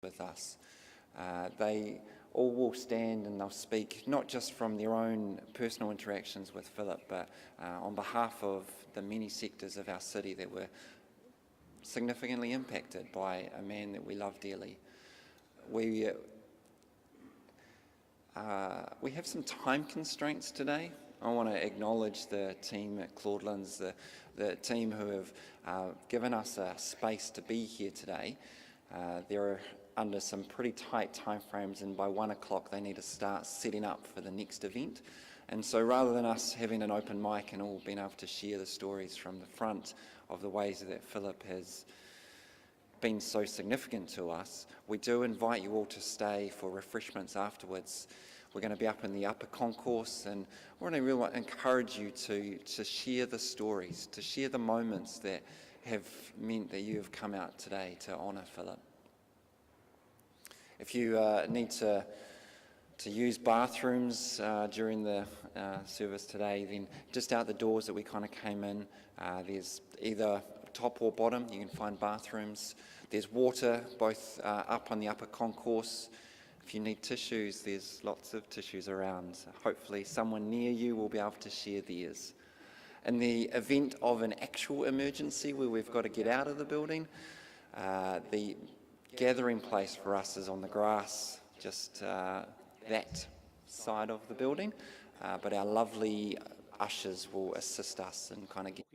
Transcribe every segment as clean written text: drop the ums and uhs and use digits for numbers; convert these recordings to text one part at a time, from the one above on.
with us. They all will stand and they'll speak not just from their own personal interactions with Philip, but on behalf of the many sectors of our city that were significantly impacted by a man that we love dearly. We have some time constraints today. I want to acknowledge the team at Claudelands, the team who have given us a space to be here today. They're under some pretty tight timeframes, and by 1 o'clock they need to start setting up for the next event. And so rather than us having an open mic and all being able to share the stories from the front of the ways that Philip has been so significant to us, we do invite you all to stay for refreshments afterwards. We're going to be up in the upper concourse, and we're going to really encourage you to share the stories, to share the moments that have meant that you have come out today to honour Philip. If you need to use bathrooms during the service today, then just out the doors that we kind of came in, there's either top or bottom, you can find bathrooms. There's water both up on the upper concourse. If you need tissues, there's lots of tissues around. Hopefully someone near you will be able to share theirs. In the event of an actual emergency where we've got to get out of the building, the gathering place for us is on the grass, just that side of the building, but our lovely ushers will assist us and kind of get...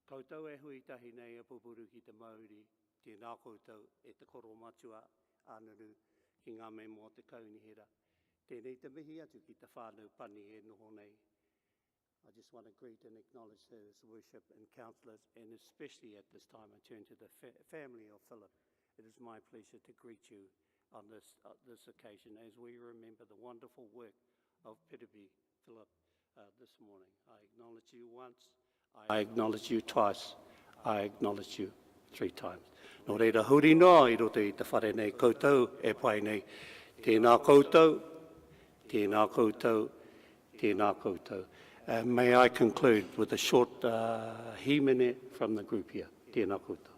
Koutou e hui tahi nei a pupuru ki te Māori, tēnā koutou e te koro matua ānuru ki ngā mea mō te kaunihera. Tēnei te mihi atu ki te whānau pani e noho nei. I just want to greet and acknowledge his worship and counsellors, and especially at this time I turn to the family of Philip. It is my pleasure to greet you on this occasion as we remember the wonderful work of Piripi Philip this morning. I acknowledge you once, I acknowledge you twice, I acknowledge you 3 times. Nō reira huri noa I roto I te whare nei koutou e pai nei. Tēnā koutou, tēnā koutou, tēnā koutou. May I conclude with a short himene from the group here. Tēnā koutou.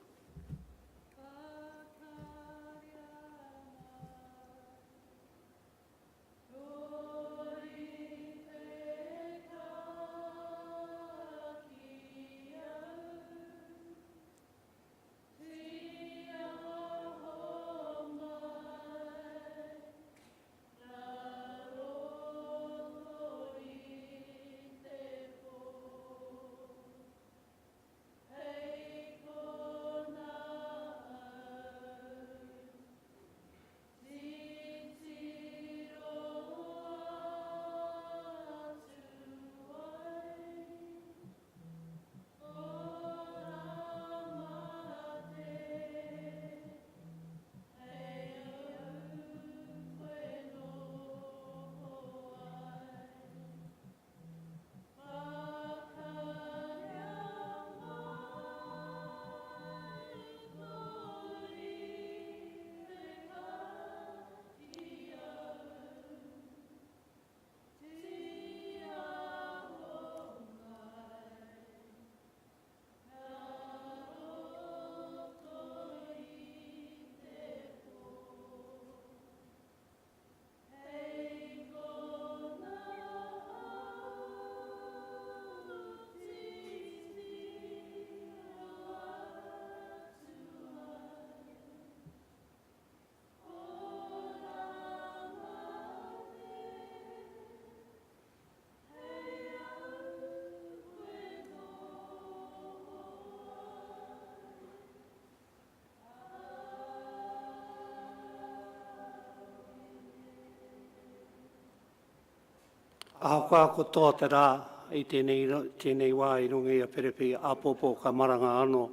Ahakoa ko toa te rā I tēnei wā I rungi a Piripi apopo ka maranga anō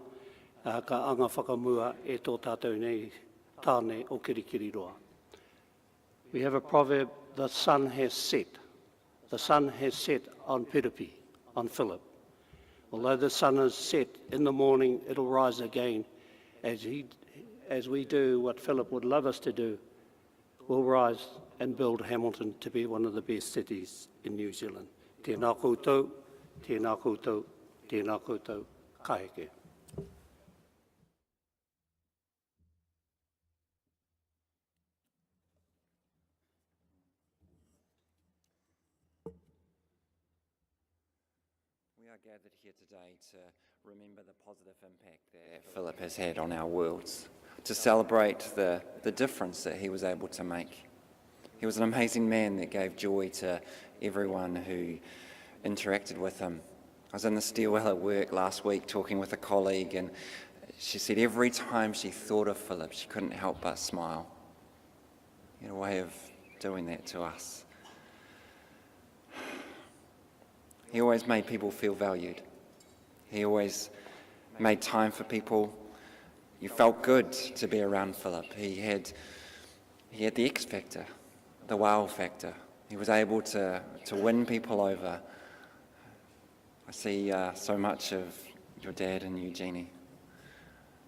ka anga whakamua e tō tātou nei tāne o kirikiri roa. We have a proverb, the sun has set. The sun has set on Piripi, on Philip. Although the sun is set in the morning, it'll rise again as we do what Philip would love us to do. We'll rise and build Hamilton to be one of the best cities in New Zealand. Tēnā koutou, tēnā koutou, tēnā koutou, ka heke. We are gathered here today to remember the positive impact that Philip has had on our worlds, to celebrate the difference that he was able to make. He was an amazing man that gave joy to everyone who interacted with him. I was in the stairwell at work last week talking with a colleague, and she said every time she thought of Philip, she couldn't help but smile. He had a way of doing that to us. He always made people feel valued. He always made time for people. You felt good to be around Philip. He had the X factor, the wow factor. He was able to win people over. I see so much of your dad and you, Jeannie.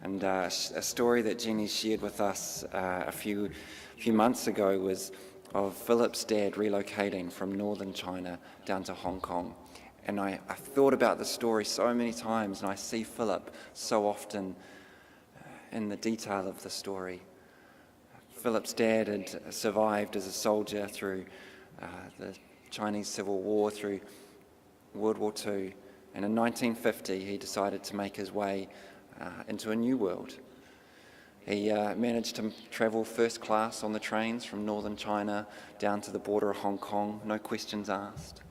And a story that Jeannie shared with us a few months ago was of Philip's dad relocating from northern China down to Hong Kong. And I thought about the story so many times, and I see Philip so often in the detail of the story. Philip's dad had survived as a soldier through the Chinese Civil War, through World War II, and in 1950 he decided to make his way into a new world. He managed to travel first class on the trains from northern China down to the border of Hong Kong, no questions asked.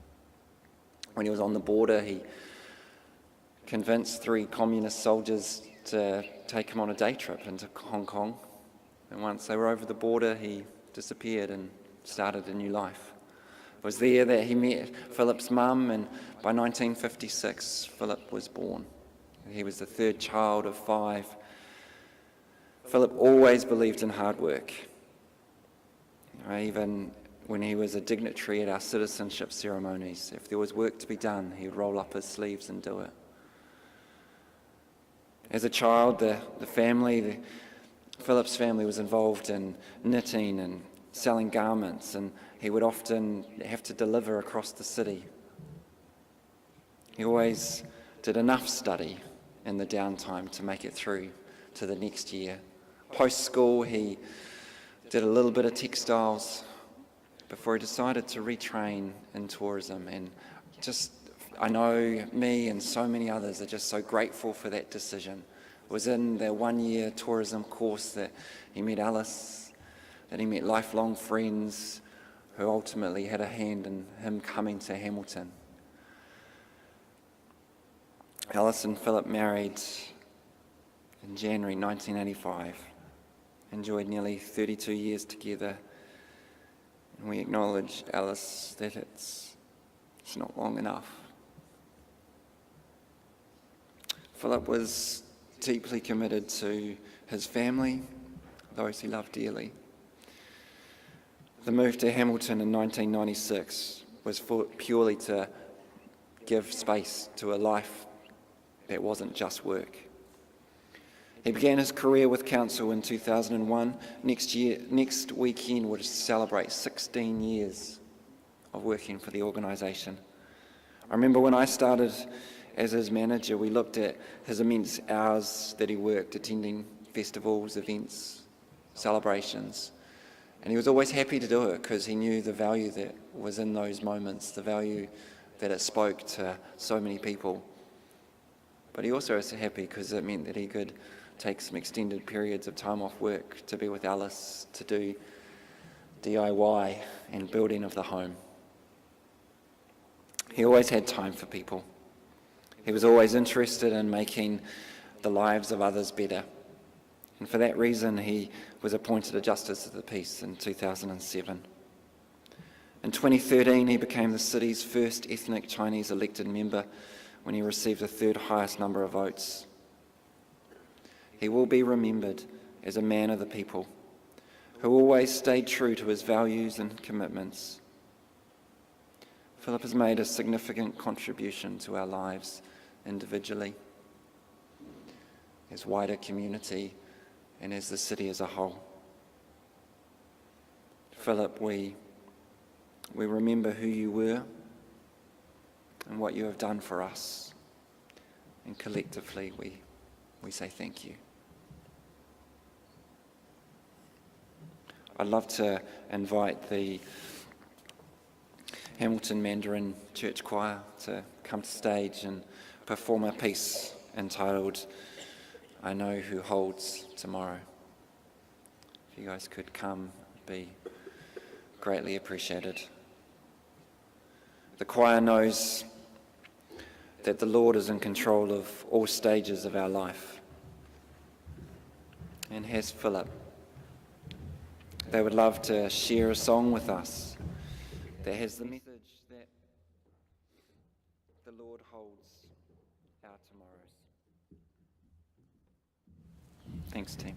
When he was on the border, he convinced 3 communist soldiers to take him on a day trip into Hong Kong. And once they were over the border, he disappeared and started a new life. It was there that he met Philip's mum, and by 1956, Philip was born. He was the 3rd child of 5. Philip always believed in hard work. Even when he was a dignitary at our citizenship ceremonies, if there was work to be done, he would roll up his sleeves and do it. As a child, Philip's family was involved in knitting and selling garments, and he would often have to deliver across the city. He always did enough study in the downtime to make it through to the next year. Post-school, he did a little bit of textiles before he decided to retrain in tourism. And I know me and so many others are just so grateful for that decision. It was in the 1-year tourism course that he met Alice, that he met lifelong friends who ultimately had a hand in him coming to Hamilton. Alice and Philip married in January 1985, enjoyed nearly 32 years together, and we acknowledge, Alice, that it's not long enough. Philip was deeply committed to his family, those he loved dearly. The move to Hamilton in 1996 was purely to give space to a life that wasn't just work. He began his career with council in 2001. Next weekend would celebrate 16 years of working for the organisation. I remember when I started as his manager, we looked at his immense hours that he worked attending festivals, events, celebrations, and he was always happy to do it because he knew the value that was in those moments, the value that it spoke to so many people. But he also was happy because it meant that he could take some extended periods of time off work to be with Alice, to do DIY and building of the home. He always had time for people. He was always interested in making the lives of others better. And for that reason, he was appointed a Justice of the Peace in 2007. In 2013, he became the city's first ethnic Chinese elected member when he received the 3rd highest number of votes. He will be remembered as a man of the people who always stayed true to his values and commitments. Philip has made a significant contribution to our lives individually, as wider community, and as the city as a whole. Philip, we remember who you were and what you have done for us. And collectively, we say thank you. I'd love to invite the Hamilton Mandarin Church Choir to come to stage and perform a piece entitled, I Know Who Holds Tomorrow. If you guys could come, it'd be greatly appreciated. The choir knows that the Lord is in control of all stages of our life, and has Philip. They would love to share a song with us that has the message that the Lord holds our tomorrows. Thanks, team.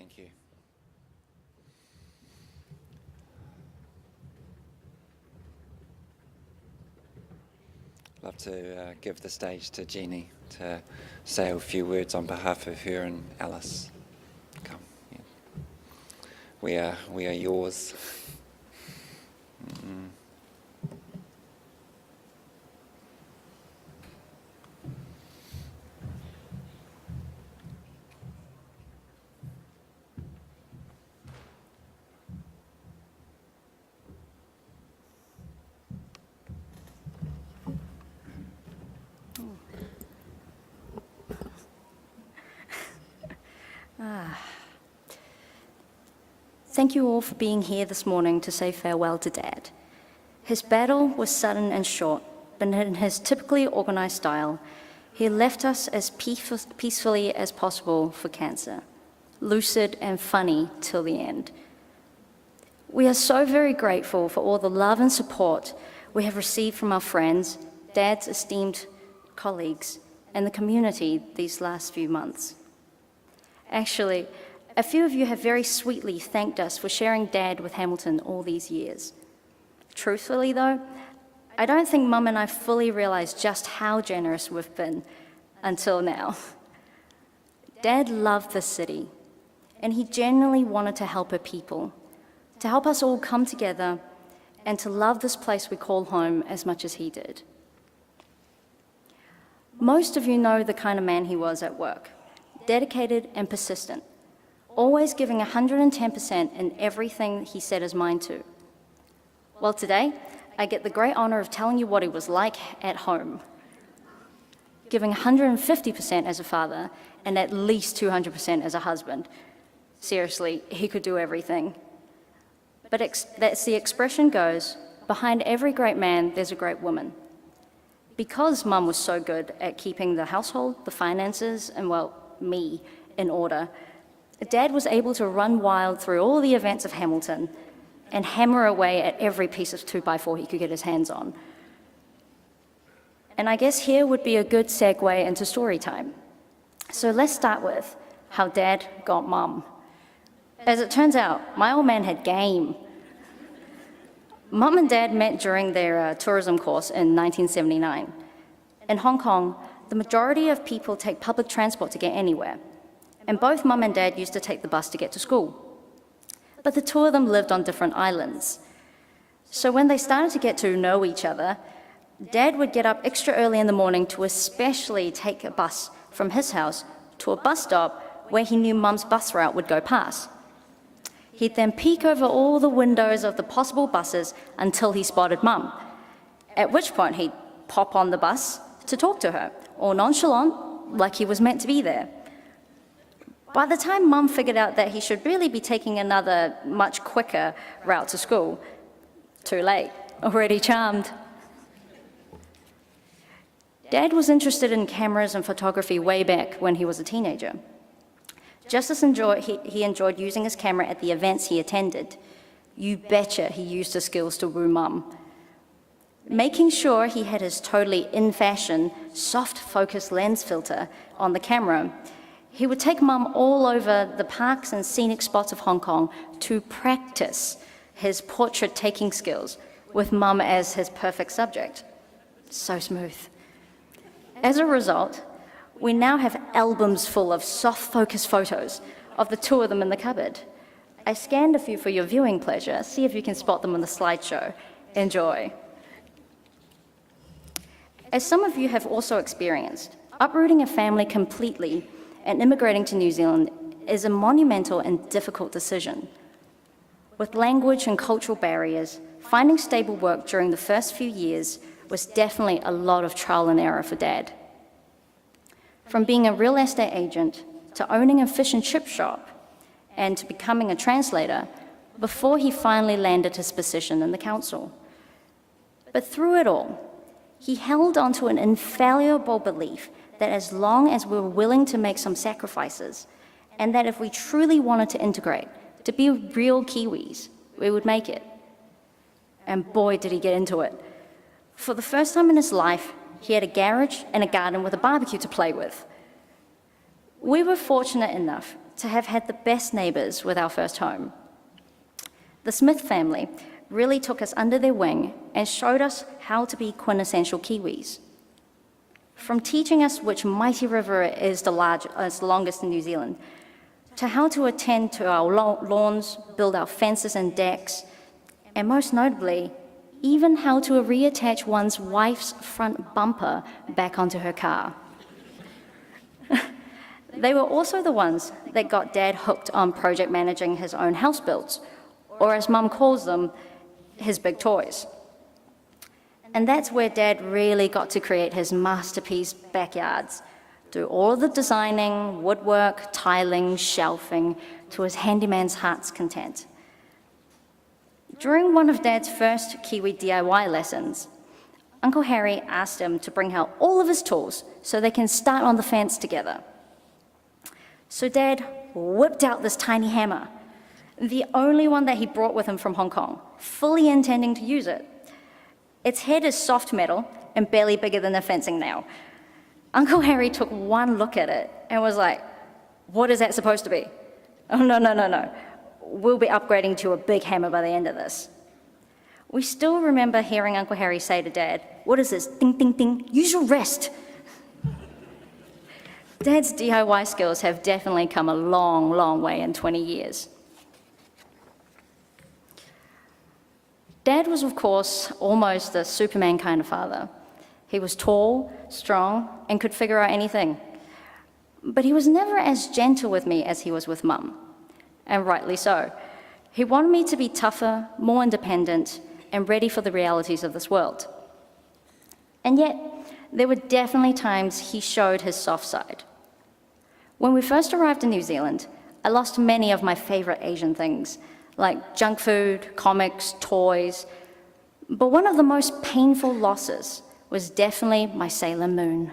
Thank you. Love to give the stage to Jeannie to say a few words on behalf of her and Alice. Come. Yeah. We are yours. Mm-mm. Thank you all for being here this morning to say farewell to Dad. His battle was sudden and short, but in his typically organised style, he left us as peacefully as possible for cancer, lucid and funny till the end. We are so very grateful for all the love and support we have received from our friends, Dad's esteemed colleagues, and the community these last few months. Actually, a few of you have very sweetly thanked us for sharing Dad with Hamilton all these years. Truthfully though, I don't think Mum and I fully realised just how generous we've been until now. Dad loved this city, and he genuinely wanted to help her people, to help us all come together and to love this place we call home as much as he did. Most of you know the kind of man he was at work, dedicated and persistent, always giving 110% in everything he set his mind to. Well, today, I get the great honour of telling you what he was like at home, giving 150% as a father and at least 200% as a husband. Seriously, he could do everything. But as the expression goes, behind every great man, there's a great woman. Because Mum was so good at keeping the household, the finances, and, well, me in order, Dad was able to run wild through all the events of Hamilton and hammer away at every piece of 2x4 he could get his hands on. And I guess here would be a good segue into story time. So let's start with how Dad got Mum. As it turns out, my old man had game. Mum and Dad met during their tourism course in 1979. In Hong Kong, the majority of people take public transport to get anywhere, and both Mum and Dad used to take the bus to get to school. But the two of them lived on different islands. So when they started to get to know each other, Dad would get up extra early in the morning to especially take a bus from his house to a bus stop where he knew Mum's bus route would go past. He'd then peek over all the windows of the possible buses until he spotted Mum, at which point he'd pop on the bus to talk to her, all nonchalant, like he was meant to be there. By the time Mum figured out that he should really be taking another, much quicker route to school, too late, already charmed. Dad was interested in cameras and photography way back when he was a teenager. Just as he enjoyed using his camera at the events he attended, you betcha he used his skills to woo Mum. Making sure he had his totally in-fashion, soft-focus lens filter on the camera, he would take Mum all over the parks and scenic spots of Hong Kong to practice his portrait-taking skills, with Mum as his perfect subject. So smooth. As a result, we now have albums full of soft-focus photos of the two of them in the cupboard. I scanned a few for your viewing pleasure. See if you can spot them on the slideshow. Enjoy. As some of you have also experienced, uprooting a family completely and immigrating to New Zealand is a monumental and difficult decision. With language and cultural barriers, finding stable work during the first few years was definitely a lot of trial and error for Dad. From being a real estate agent to owning a fish and chip shop and to becoming a translator before he finally landed his position in the council. But through it all, he held on to an infallible belief that as long as we were willing to make some sacrifices, and that if we truly wanted to integrate, to be real Kiwis, we would make it. And boy, did he get into it. For the first time in his life, he had a garage and a garden with a barbecue to play with. We were fortunate enough to have had the best neighbours with our first home. The Smith family really took us under their wing and showed us how to be quintessential Kiwis. From teaching us which mighty river is the longest in New Zealand, to how to attend to our lawns, build our fences and decks, and most notably, even how to reattach one's wife's front bumper back onto her car. They were also the ones that got Dad hooked on project managing his own house builds, or as Mum calls them, his big toys. And that's where Dad really got to create his masterpiece backyards, do all of the designing, woodwork, tiling, shelving, to his handyman's heart's content. During one of Dad's first Kiwi DIY lessons, Uncle Harry asked him to bring out all of his tools so they can start on the fence together. So Dad whipped out this tiny hammer, the only one that he brought with him from Hong Kong, fully intending to use it. Its head is soft metal and barely bigger than a fencing nail. Uncle Harry took one look at it and was like, "What is that supposed to be?" "Oh, no. We'll be upgrading to a big hammer by the end of this." We still remember hearing Uncle Harry say to Dad, "What is this? Ding, ding, ding. Use your wrist." Dad's DIY skills have definitely come a long, long way in 20 years. Dad was, of course, almost the Superman kind of father. He was tall, strong, and could figure out anything. But he was never as gentle with me as he was with Mum, and rightly so. He wanted me to be tougher, more independent, and ready for the realities of this world. And yet, there were definitely times he showed his soft side. When we first arrived in New Zealand, I lost many of my favorite Asian things, like junk food, comics, toys. But one of the most painful losses was definitely my Sailor Moon.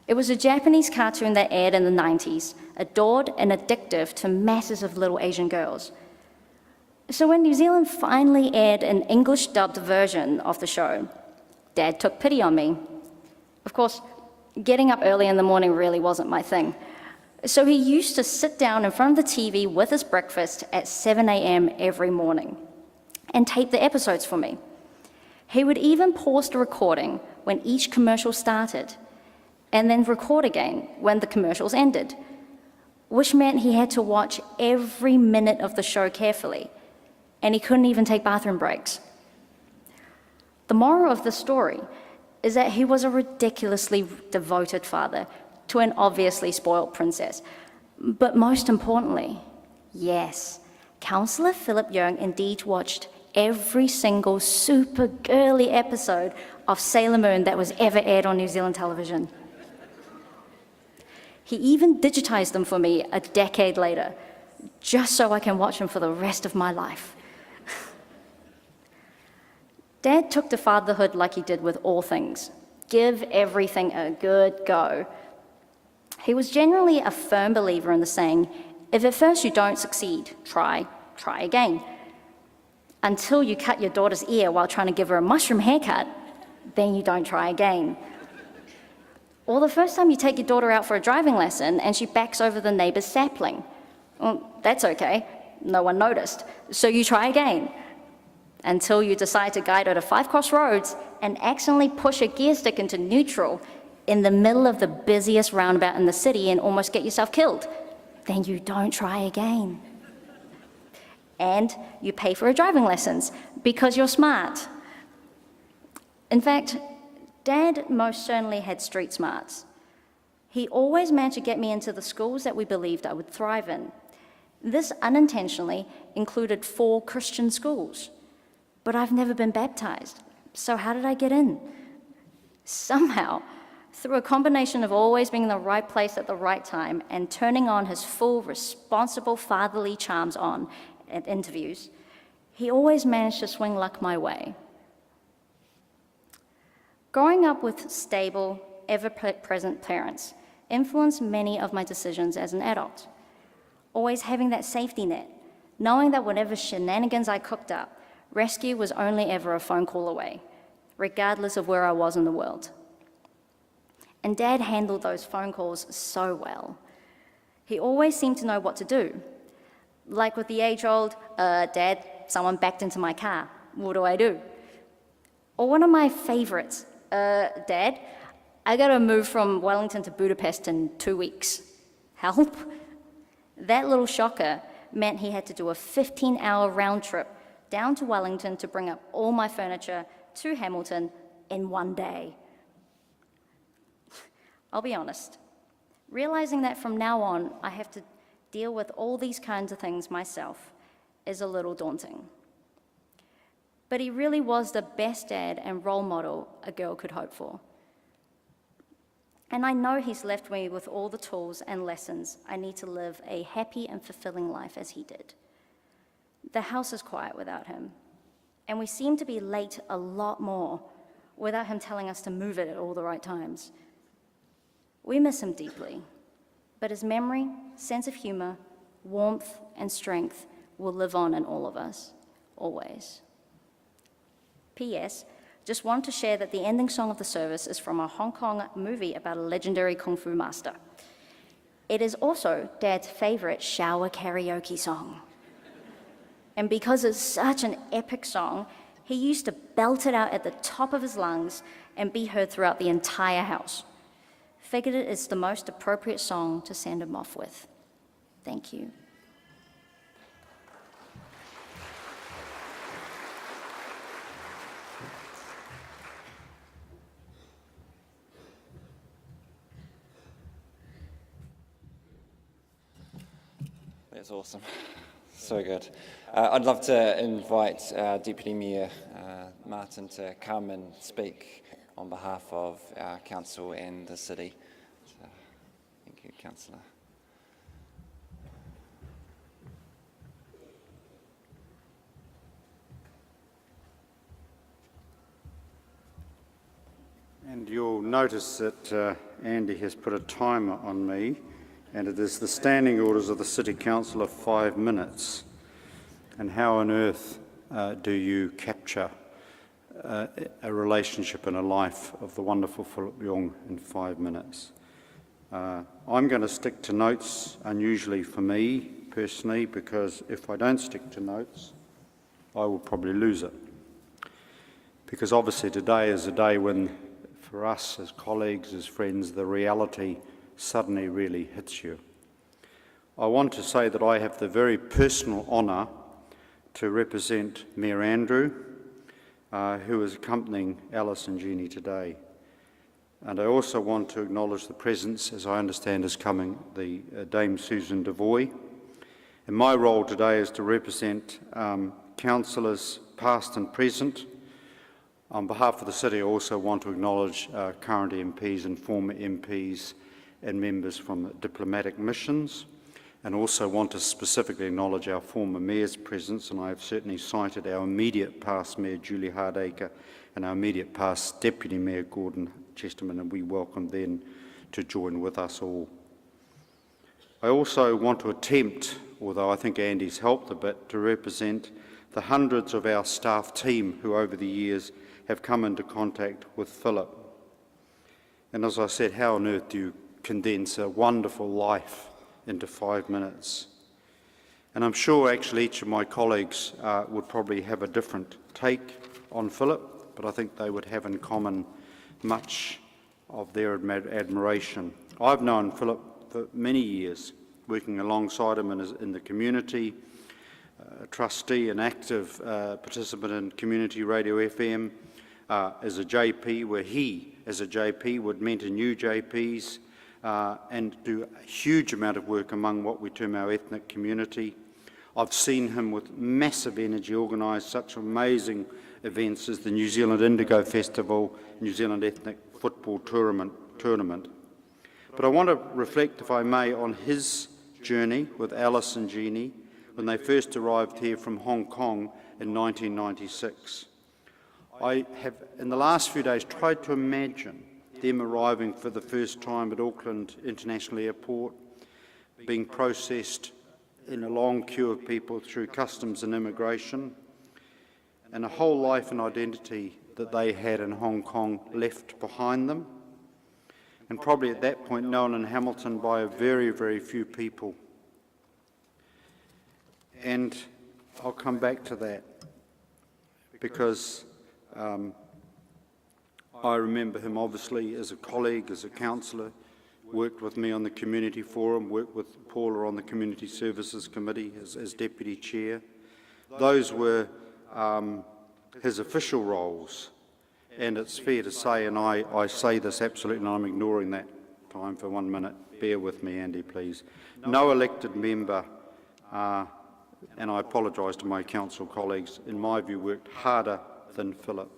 It was a Japanese cartoon that aired in the 90s, adored and addictive to masses of little Asian girls. So when New Zealand finally aired an English-dubbed version of the show, Dad took pity on me. Of course, getting up early in the morning really wasn't my thing. So he used to sit down in front of the TV with his breakfast at 7 a.m. every morning and tape the episodes for me. He would even pause the recording when each commercial started and then record again when the commercials ended, which meant he had to watch every minute of the show carefully, and he couldn't even take bathroom breaks. The moral of the story is that he was a ridiculously devoted father to an obviously spoiled princess. But most importantly, yes, Councillor Philip Yeung indeed watched every single super girly episode of Sailor Moon that was ever aired on New Zealand television. He even digitized them for me a decade later, just so I can watch them for the rest of my life. Dad took to fatherhood like he did with all things. Give everything a good go. He was generally a firm believer in the saying, if at first you don't succeed, try again. Until you cut your daughter's ear while trying to give her a mushroom haircut, then you don't try again. Or the first time you take your daughter out for a driving lesson and she backs over the neighbor's sapling. Well, that's okay, no one noticed, so you try again. Until you decide to guide her to 5 crossroads and accidentally push a gear stick into neutral in the middle of the busiest roundabout in the city and almost get yourself killed. Then you don't try again. And you pay for her driving lessons because you're smart. In fact, Dad most certainly had street smarts. He always managed to get me into the schools that we believed I would thrive in. This unintentionally included 4 Christian schools. But I've never been baptized, so how did I get in? Somehow, through a combination of always being in the right place at the right time and turning on his full, responsible fatherly charms on at interviews, he always managed to swing luck my way. Growing up with stable, ever-present parents influenced many of my decisions as an adult. Always having that safety net, knowing that whatever shenanigans I cooked up, rescue was only ever a phone call away, regardless of where I was in the world. And Dad handled those phone calls so well. He always seemed to know what to do. Like with the age-old, Dad, someone backed into my car. What do I do? Or one of my favorites, Dad, I gotta move from Wellington to Budapest in 2 weeks. Help? That little shocker meant he had to do a 15-hour round trip down to Wellington to bring up all my furniture to Hamilton in 1 day. I'll be honest, realizing that from now on I have to deal with all these kinds of things myself is a little daunting. But he really was the best dad and role model a girl could hope for. And I know he's left me with all the tools and lessons I need to live a happy and fulfilling life as he did. The house is quiet without him, and we seem to be late a lot more without him telling us to move it at all the right times. We miss him deeply, but his memory, sense of humor, warmth, and strength will live on in all of us, always. P.S. Just want to share that the ending song of the service is from a Hong Kong movie about a legendary Kung Fu master. It is also Dad's favorite shower karaoke song. And because it's such an epic song, he used to belt it out at the top of his lungs and be heard throughout the entire house. Figured it is the most appropriate song to send him off with. Thank you. That's awesome. So good. I'd love to invite our Deputy Mayor, Martin, to come and speak on behalf of our council and the city. So, thank you, Councillor. And you'll notice that Andy has put a timer on me, and it is the standing orders of the City Council of 5 minutes. And how on earth do you capture a relationship and a life of the wonderful Philip Yeung in 5 minutes? I'm going to stick to notes, unusually for me personally, because if I don't stick to notes, I will probably lose it. Because obviously today is a day when, for us as colleagues, as friends, the reality suddenly really hits you. I want to say that I have the very personal honour to represent Mayor Andrew, who is accompanying Alice and Jeannie today. And I also want to acknowledge the presence, as I understand is coming, the Dame Susan Devoy. And my role today is to represent councillors past and present. On behalf of the City, I also want to acknowledge current MPs and former MPs and members from diplomatic missions, and also want to specifically acknowledge our former Mayor's presence, and I have certainly cited our immediate past Mayor Julie Hardacre and our immediate past Deputy Mayor Gordon Chesterman, and we welcome them to join with us all. I also want to attempt, although I think Andy's helped a bit, to represent the hundreds of our staff team who over the years have come into contact with Philip. And as I said, how on earth do you condense a wonderful life into 5 minutes? And I'm sure actually each of my colleagues would probably have a different take on Philip, but I think they would have in common much of their admiration. I've known Philip for many years, working alongside him in the community, a trustee and active participant in Community Radio FM, as a JP, where he, as a JP, would mentor new JPs, and do a huge amount of work among what we term our ethnic community. I've seen him with massive energy organise such amazing events as the New Zealand Indigo Festival, New Zealand Ethnic Football Tournament. But I want to reflect, if I may, on his journey with Alice and Jeannie when they first arrived here from Hong Kong in 1996. I have, in the last few days, tried to imagine them arriving for the first time at Auckland International Airport, being processed in a long queue of people through customs and immigration, and a whole life and identity that they had in Hong Kong left behind them. and probably at that point known in Hamilton by a very, very few people. And I'll come back to that because I remember him obviously as a colleague, as a councillor, worked with me on the community forum, worked with Paula on the Community Services Committee as Deputy Chair. Those were his official roles, and it's fair to say, and I say this absolutely, and I'm ignoring that time for 1 minute, bear with me Andy please, no elected member, and I apologise to my council colleagues, in my view worked harder than Philip.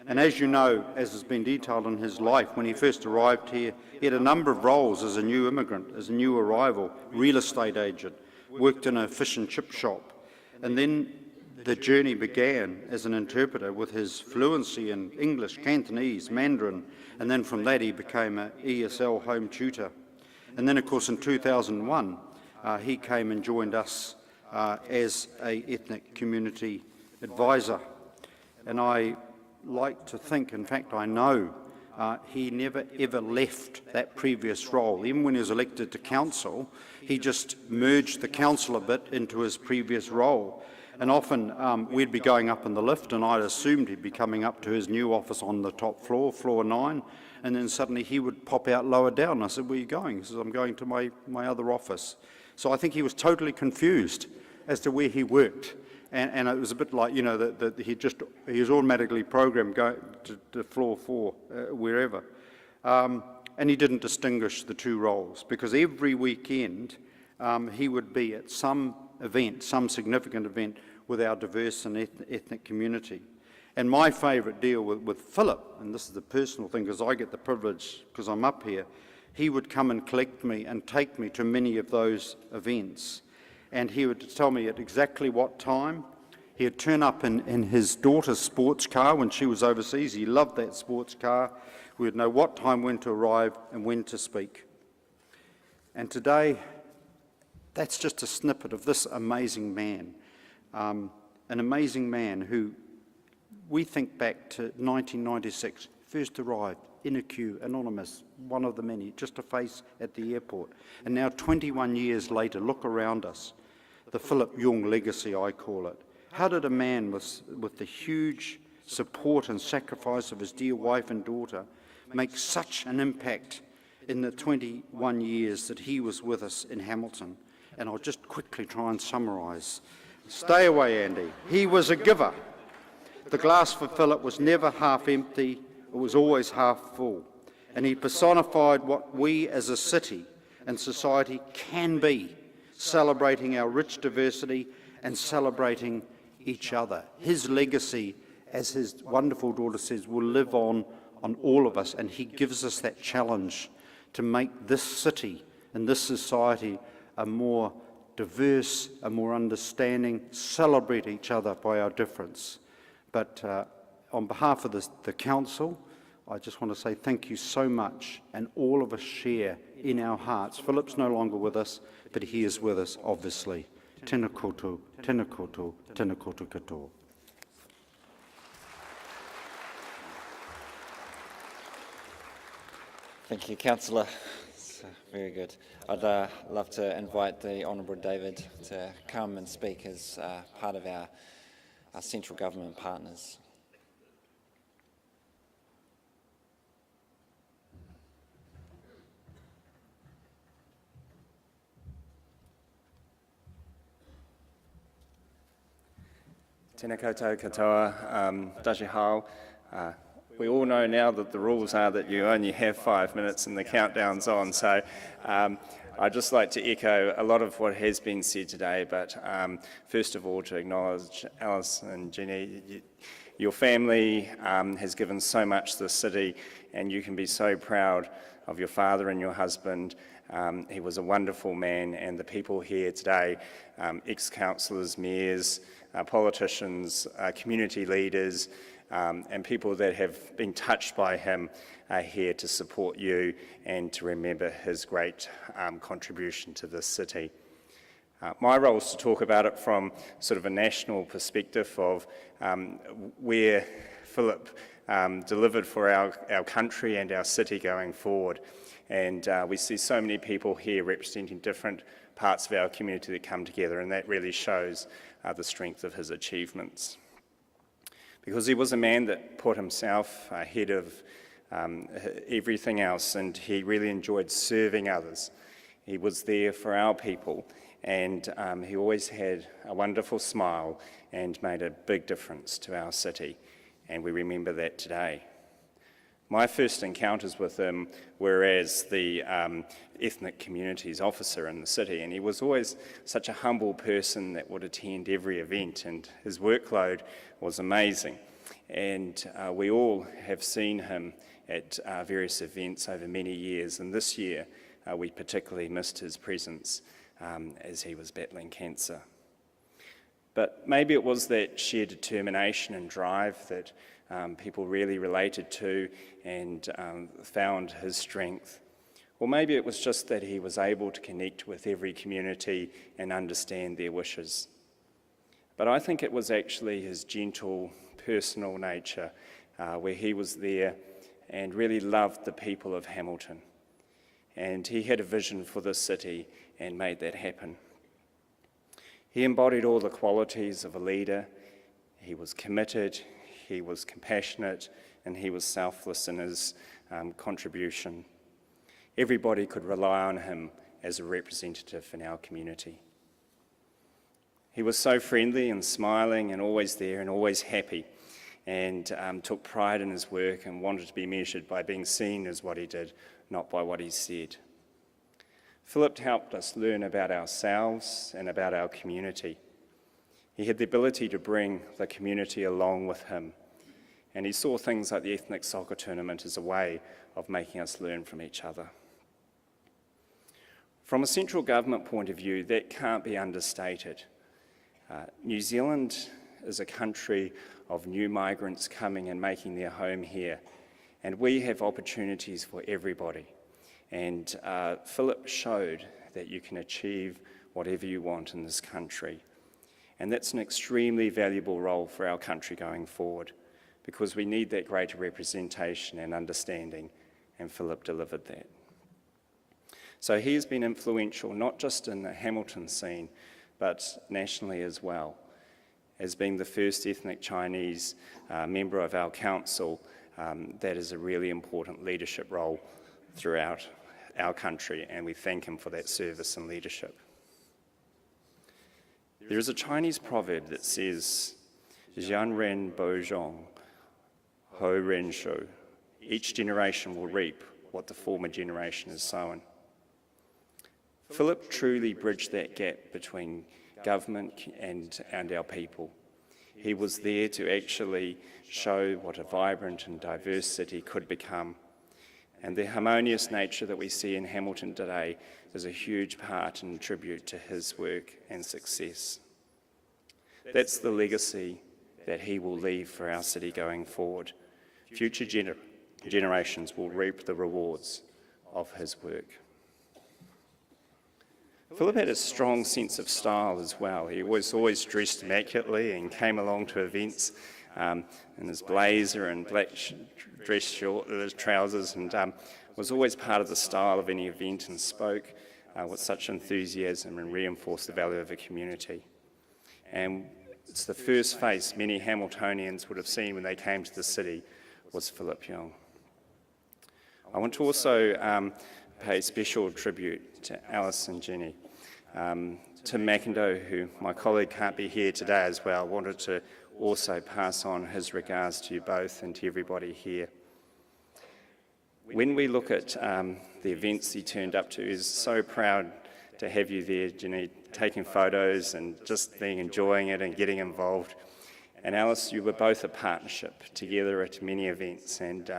And as you know, as has been detailed in his life, when he first arrived here, he had a number of roles as a new immigrant, as a new arrival, real estate agent, worked in a fish and chip shop. And then the journey began as an interpreter with his fluency in English, Cantonese, Mandarin, and then from that he became an ESL home tutor. And then of course in 2001, he came and joined us as an ethnic community advisor. And I like to think, in fact I know, he never ever left that previous role. Even when he was elected to council, he just merged the council a bit into his previous role. And often we'd be going up in the lift and I'd assumed he'd be coming up to his new office on the top floor, floor 9, and then suddenly he would pop out lower down. I said, "Where are you going?" He says, "I'm going to my other office." So I think he was totally confused as to where he worked. And it was a bit like, you know, that he was automatically programmed going to floor 4, wherever. And he didn't distinguish the two roles, because every weekend he would be at some event, some significant event with our diverse and ethnic community. And my favourite deal with Philip, and this is the personal thing because I get the privilege because I'm up here, he would come and collect me and take me to many of those events. And he would tell me at exactly what time. He'd turn up in his daughter's sports car when she was overseas. He loved that sports car. We would know what time when to arrive and when to speak. And today, that's just a snippet of this amazing man. An amazing man who, we think back to 1996, first arrived in a queue, anonymous, one of the many, just a face at the airport. And now 21 years later, look around us. The Philip Yeung legacy, I call it. How did a man with the huge support and sacrifice of his dear wife and daughter make such an impact in the 21 years that he was with us in Hamilton? And I'll just quickly try and summarise. Stay away, Andy. He was a giver. The glass for Philip was never half empty, it was always half full. And he personified what we as a city and society can be, celebrating our rich diversity and celebrating each other. His legacy, as his wonderful daughter says, will live on all of us, and he gives us that challenge to make this city and this society a more diverse, a more understanding, celebrate each other by our difference. But on behalf of the Council, I just want to say thank you so much, and all of us share in our hearts. Philip's no longer with us, but he is with us, obviously. Tēnā koutou, tēnā koutou, tēnā koutou katoa. Thank you, Councillor. Very good. I'd love to invite the Honourable David to come and speak as part of our central government partners. Tēnā koutou katoa, dashi hao. We all know now that the rules are that you only have 5 minutes and the countdown's on, so I'd just like to echo a lot of what has been said today, but first of all to acknowledge Alice and Jenny. Your family has given so much to the city, and you can be so proud of your father and your husband. He was a wonderful man, and the people here today, ex-councillors, mayors, politicians, community leaders, and people that have been touched by him are here to support you and to remember his great contribution to this city. My role is to talk about it from sort of a national perspective of where Philip delivered for our country and our city going forward. And we see so many people here representing different parts of our community that come together, and that really shows the strength of his achievements. Because he was a man that put himself ahead of everything else, and he really enjoyed serving others. He was there for our people, and he always had a wonderful smile and made a big difference to our city, and we remember that today. My first encounters with him were as the ethnic communities officer in the city, and he was always such a humble person that would attend every event, and his workload was amazing. And we all have seen him at various events over many years, and this year we particularly missed his presence as he was battling cancer. But maybe it was that sheer determination and drive that people really related to and found his strength. Or maybe it was just that he was able to connect with every community and understand their wishes. But I think it was actually his gentle, personal nature where he was there and really loved the people of Hamilton. And he had a vision for this city and made that happen. He embodied all the qualities of a leader. He was committed, he was compassionate, and he was selfless in his contribution. Everybody could rely on him as a representative in our community. He was so friendly and smiling and always there and always happy, and took pride in his work and wanted to be measured by being seen as what he did, not by what he said. Philip helped us learn about ourselves and about our community. He had the ability to bring the community along with him, and he saw things like the ethnic soccer tournament as a way of making us learn from each other. From a central government point of view, that can't be understated. New Zealand is a country of new migrants coming and making their home here, and we have opportunities for everybody. And Philip showed that you can achieve whatever you want in this country. And that's an extremely valuable role for our country going forward, because we need that greater representation and understanding, and Philip delivered that. So he has been influential, not just in the Hamilton scene, but nationally as well. As being the first ethnic Chinese member of our council, that is a really important leadership role throughout our country, and we thank him for that service and leadership. There is a Chinese proverb that says, "Jian ren bo zhong, ho ren shu." Each generation will reap what the former generation has sown. Philip truly bridged that gap between government and our people. He was there to actually show what a vibrant and diverse city could become. And the harmonious nature that we see in Hamilton today is a huge part and tribute to his work and success. That's the legacy that he will leave for our city going forward. Future generations will reap the rewards of his work. Philip had a strong sense of style as well. He was always dressed immaculately and came along to events in his blazer and black dress short, trousers, and was always part of the style of any event and spoke with such enthusiasm and reinforced the value of a community. And it's the first face many Hamiltonians would have seen when they came to the city was Philip Yeung. I want to also pay special tribute to Alice and Jenny. Tim McIndoe, who my colleague can't be here today as well, wanted to also pass on his regards to you both and to everybody here. When we look at the events he turned up to, he's so proud to have you there, Jenny, taking photos and just enjoying it and getting involved. And Alice, you were both a partnership together at many events, and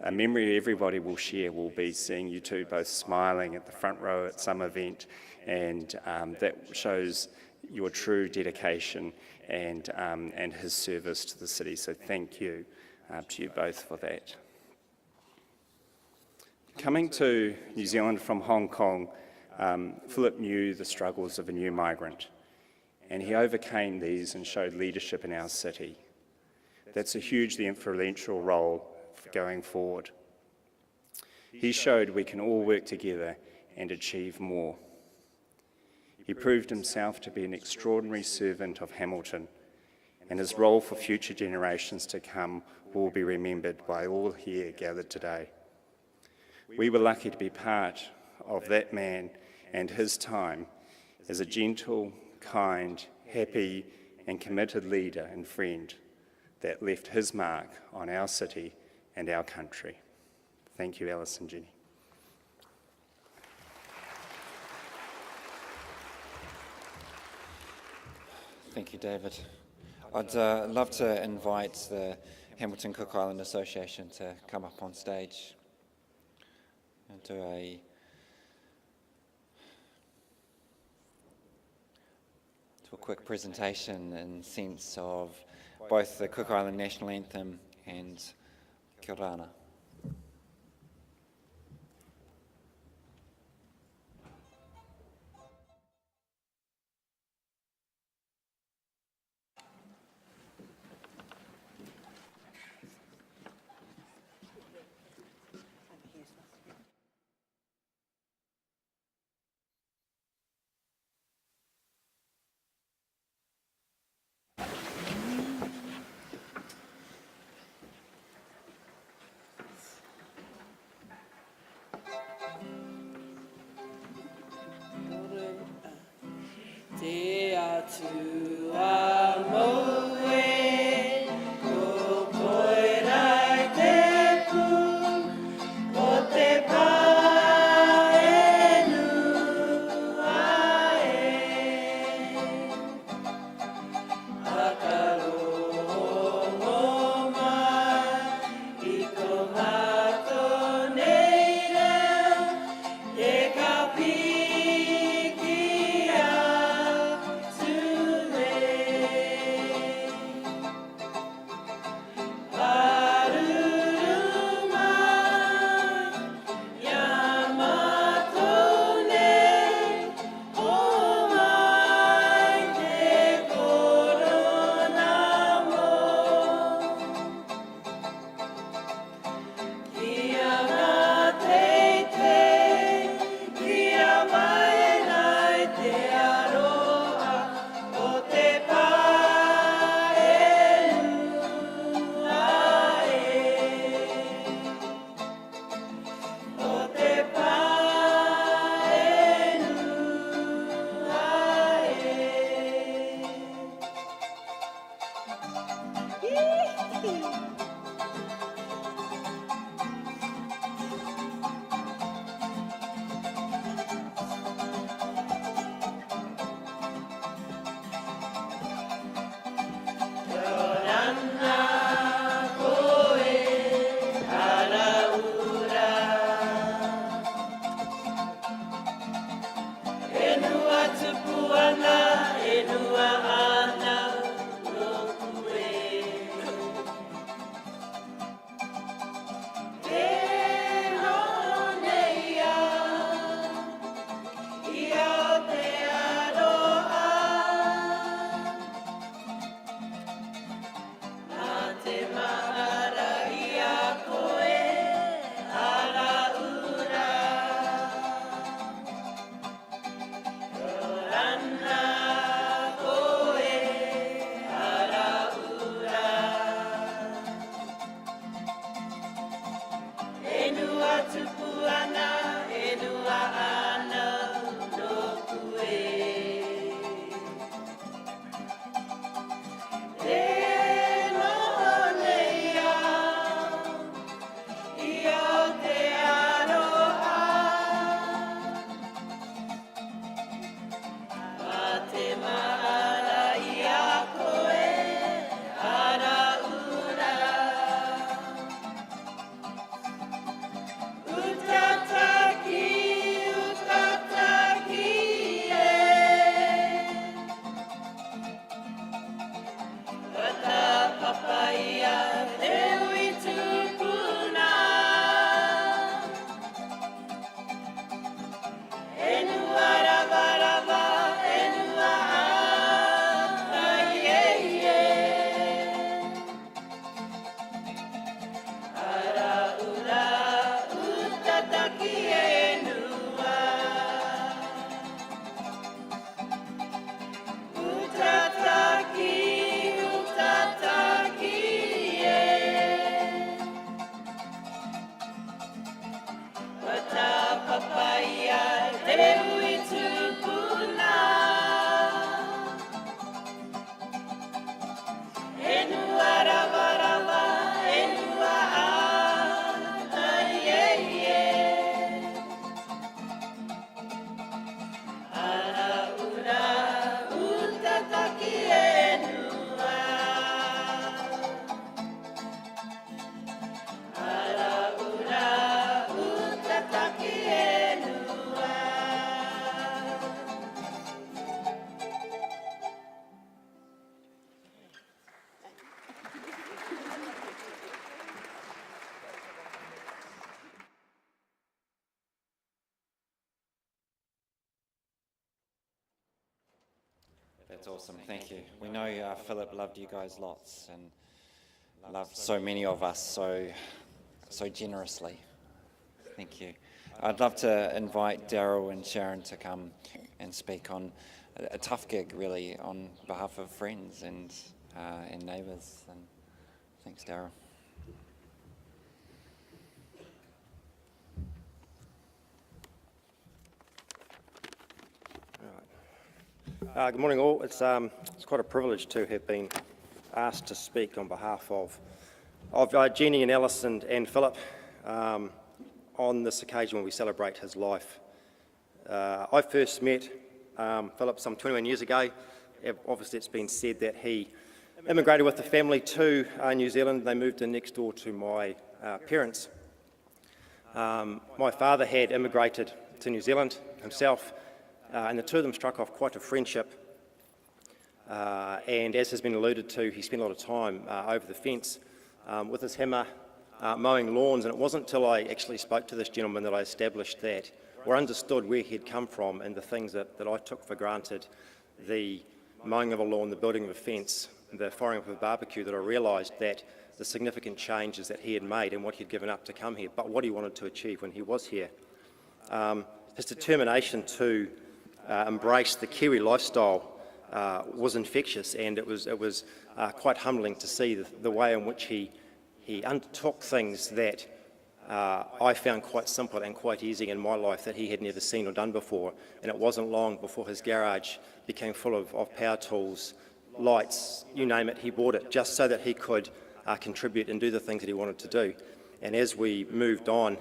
a memory everybody will share will be seeing you two both smiling at the front row at some event, and that shows your true dedication and his service to the city. So thank you to you both for that. Coming to New Zealand from Hong Kong, Philip knew the struggles of a new migrant, and he overcame these and showed leadership in our city. That's a hugely influential role for going forward. He showed we can all work together and achieve more. He proved himself to be an extraordinary servant of Hamilton, and his role for future generations to come will be remembered by all here gathered today. We were lucky to be part of that man and his time as a gentle, kind, happy and committed leader and friend that left his mark on our city and our country. Thank you, Alice and Jenny. Thank you, David. I'd love to invite the Hamilton Cook Island Association to come up on stage and do a quick presentation in sense of both the Cook Island National Anthem and Kia Rana. That's awesome. Thank you. We know Philip loved you guys lots and loved so many of us so generously. Thank you. I'd love to invite Daryl and Sharon to come and speak on a tough gig, really, on behalf of friends and neighbours. And thanks, Daryl. Good morning all. It's quite a privilege to have been asked to speak on behalf of Jenny and Alice and Philip on this occasion when we celebrate his life. I first met Philip some 21 years ago. Obviously it's been said that he immigrated with the family to New Zealand. They moved in next door to my parents. My father had immigrated to New Zealand himself, and the two of them struck off quite a friendship. And as has been alluded to, he spent a lot of time over the fence with his hammer mowing lawns, and it wasn't until I actually spoke to this gentleman that I established that, or understood where he'd come from and the things that I took for granted, the mowing of a lawn, the building of a fence, the firing of a barbecue, that I realised that the significant changes that he had made and what he'd given up to come here, but what he wanted to achieve when he was here. His determination to embrace the Kiwi lifestyle was infectious, and it was quite humbling to see the way in which he undertook things that I found quite simple and quite easy in my life that he had never seen or done before. And it wasn't long before his garage became full of power tools, lights, you name it, he bought it just so that he could contribute and do the things that he wanted to do. And as we moved on,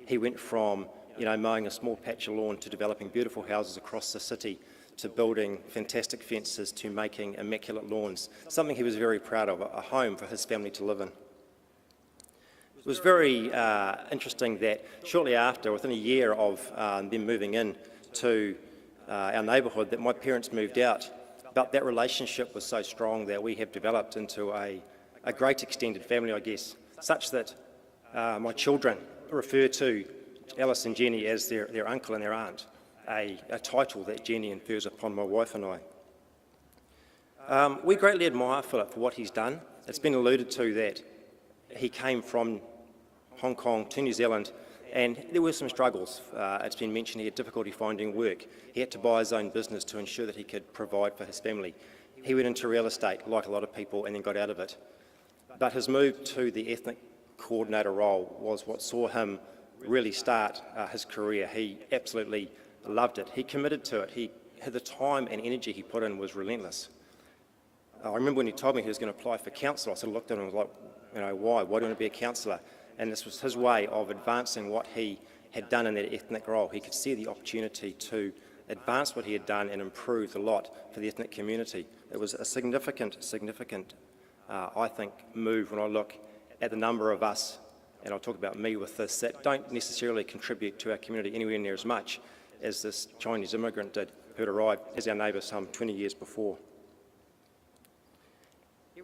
he went from mowing a small patch of lawn to developing beautiful houses across the city, to building fantastic fences, to making immaculate lawns, something he was very proud of, a home for his family to live in. It was very interesting that shortly after, within a year of them moving in to our neighbourhood, that my parents moved out. But that relationship was so strong that we have developed into a great extended family, I guess, such that my children refer to Alice and Jenny as their uncle and their aunt, a title that Jenny infers upon my wife and I. We greatly admire Philip for what he's done. It's been alluded to that he came from Hong Kong to New Zealand, and there were some struggles. It's been mentioned he had difficulty finding work. He had to buy his own business to ensure that he could provide for his family. He went into real estate, like a lot of people, and then got out of it. But his move to the ethnic coordinator role was what saw him really start his career. He absolutely loved it. He committed to it. The time and energy he put in was relentless. I remember when he told me he was going to apply for councillor, I sort of looked at him and was like, why? Why do you want to be a councillor? And this was his way of advancing what he had done in that ethnic role. He could see the opportunity to advance what he had done and improve a lot for the ethnic community. It was a significant, I think, move when I look at the number of us, and I'll talk about me with this, that don't necessarily contribute to our community anywhere near as much as this Chinese immigrant did, who had arrived as our neighbour some 20 years before.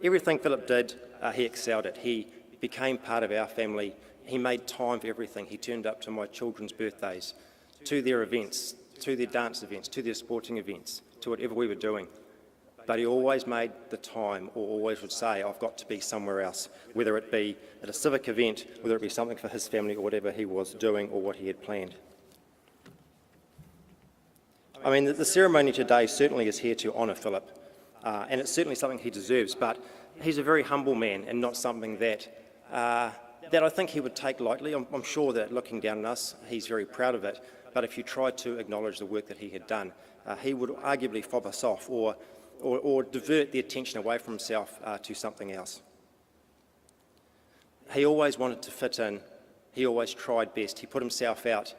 Everything Philip did, he excelled at. He became part of our family. He made time for everything. He turned up to my children's birthdays, to their events, to their dance events, to their sporting events, to whatever we were doing. But he always made the time, or always would say, I've got to be somewhere else, whether it be at a civic event, whether it be something for his family or whatever he was doing or what he had planned. I mean, the ceremony today certainly is here to honour Philip, and it's certainly something he deserves, but he's a very humble man and not something that I think he would take lightly. I'm sure that looking down on us, he's very proud of it, but if you tried to acknowledge the work that he had done, he would arguably fob us off or divert the attention away from himself to something else. He always wanted to fit in. He always tried best. He put himself out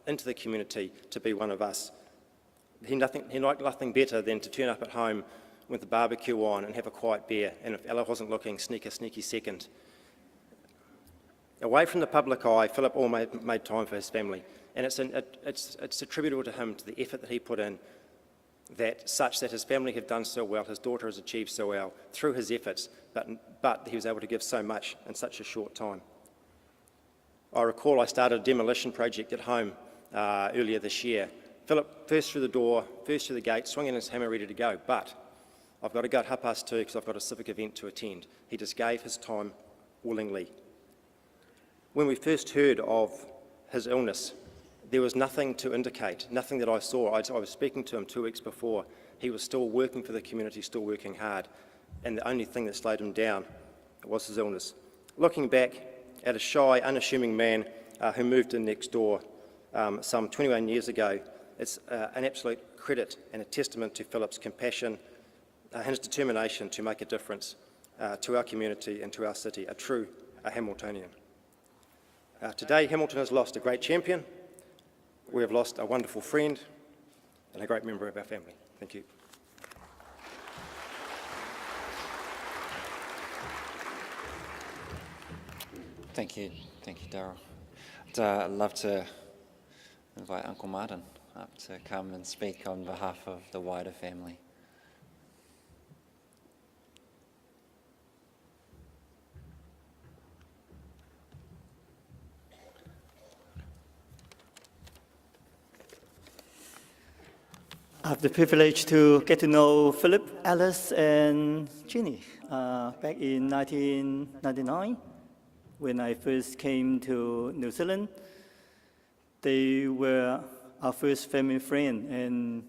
into the community to be one of us. He liked nothing better than to turn up at home with the barbecue on and have a quiet beer, and if Ella wasn't looking, sneak a sneaky second. Away from the public eye, Philip always made time for his family, and it's attributable to him, to the effort that he put in, such that his family have done so well, his daughter has achieved so well through his efforts, but he was able to give so much in such a short time. I recall I started a demolition project at home earlier this year, Philip, first through the door, first through the gate, swinging his hammer ready to go, but I've got to go at 2:30 because I've got a civic event to attend. He just gave his time willingly. When we first heard of his illness, there was nothing to indicate, nothing that I saw. I was speaking to him 2 weeks before. He was still working for the community, still working hard, and the only thing that slowed him down was his illness. Looking back at a shy, unassuming man who moved in next door some 21 years ago, it's an absolute credit and a testament to Philip's compassion and his determination to make a difference to our community and to our city, a true Hamiltonian. Today, Hamilton has lost a great champion. We have lost a wonderful friend and a great member of our family. Thank you. Thank you, Darryl. I'd love to invite Uncle Martin up to come and speak on behalf of the wider family. I have the privilege to get to know Philip, Alice, and Ginny back in 1999 when I first came to New Zealand. They were our first family friend, and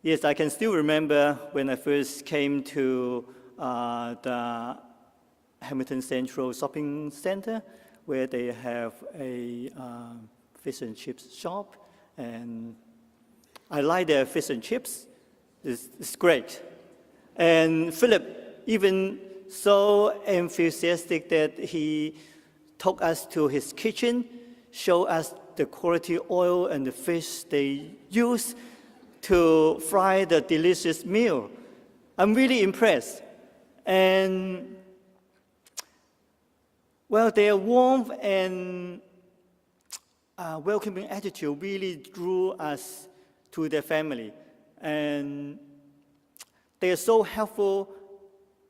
yes, I can still remember when I first came to the Hamilton Central Shopping Center, where they have a fish and chips shop, and I like their fish and chips. It's great. And Philip, even so enthusiastic that he took us to his kitchen, showed us the quality oil and the fish they use to fry the delicious meal. I'm really impressed. And well, their warmth and welcoming attitude really drew us to their family. And they are so helpful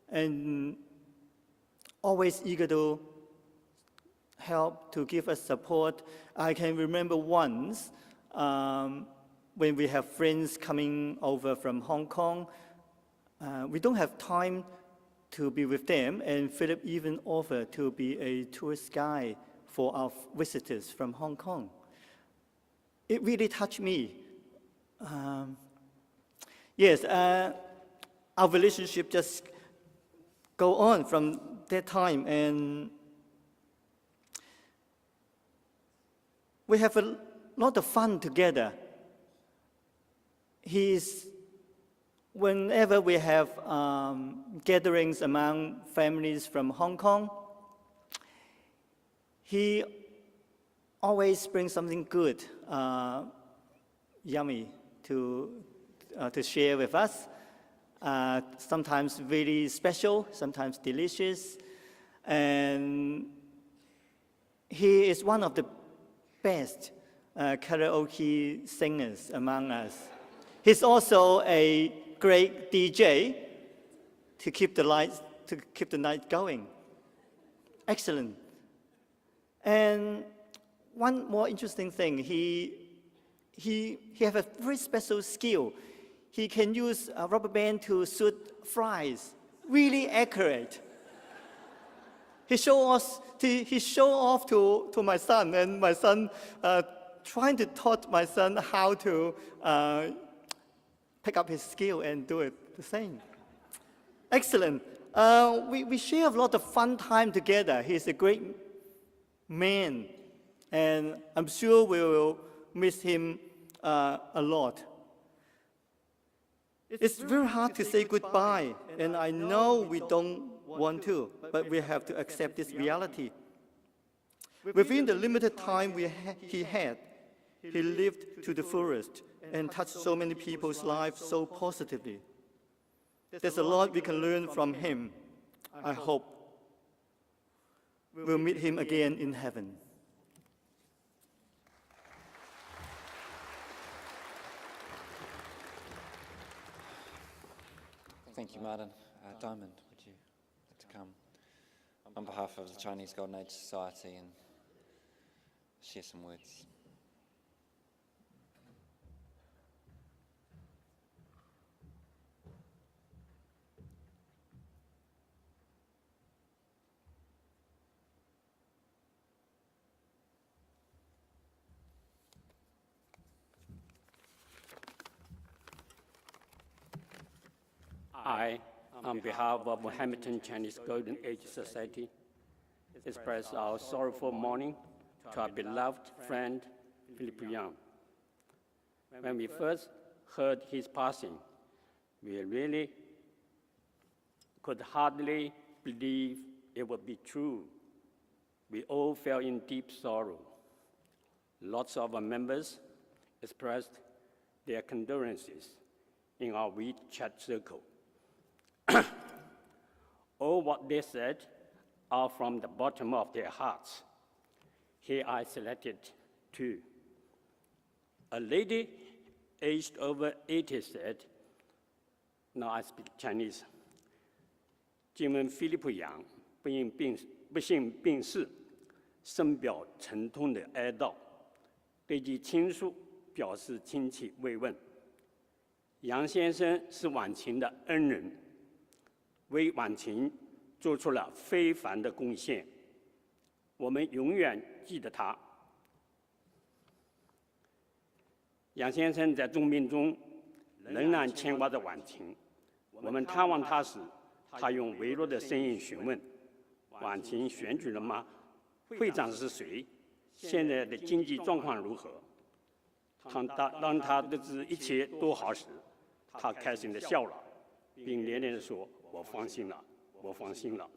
and always eager to help, to give us support. I can remember once when we have friends coming over from Hong Kong, we don't have time to be with them, and Philip even offered to be a tourist guide for our visitors from Hong Kong. It really touched me. Yes, our relationship just go on from that time, and we have a lot of fun together. Whenever we have gatherings among families from Hong Kong, he always brings something good, yummy to share with us. Sometimes really special, sometimes delicious. And he is one of the best karaoke singers among us. He's also a great DJ to keep the night going. Excellent. And one more interesting thing, he has a very special skill. He can use a rubber band to shoot flies, really accurate. He showed off to my son, and my son trying to taught my son how to pick up his skill and do it the same. Excellent. We share a lot of fun time together. He's a great man, and I'm sure we will miss him a lot. It's very hard to say goodbye, and I know we don't want to, but we have to accept this reality. Within the limited time he had, he lived to the fullest and touched so many people's lives so positively. There's a lot we can learn from him. I hope we'll meet him again in heaven. Thank you, Martin. Diamond, would you like to come on behalf of the Chinese Golden Age Society and share some words? I, on behalf of Hamilton Chinese Golden Age Society, express our sorrowful mourning to our beloved friend, Philip Yeung. When we first heard his passing, we really could hardly believe it would be true. We all fell in deep sorrow. Lots of our members expressed their condolences in our WeChat circle. All what they said are from the bottom of their hearts. Here I selected two. A lady aged over 80 said, now I speak Chinese, 今闻菲利普杨不幸病逝，深表沉痛的哀悼，对其亲属表示亲切慰问。杨先生是晚晴的恩人，为晚晴做出了非凡的贡献，我们永远记得他。杨先生在重病中仍然牵挂着晚晴，我们探望他时，他用微弱的声音询问：“晚晴选举了吗？会长是谁？现在的经济状况如何？”当他得知一切都好时，他开心地笑了，并连连地说：“我放心了，我放心了。”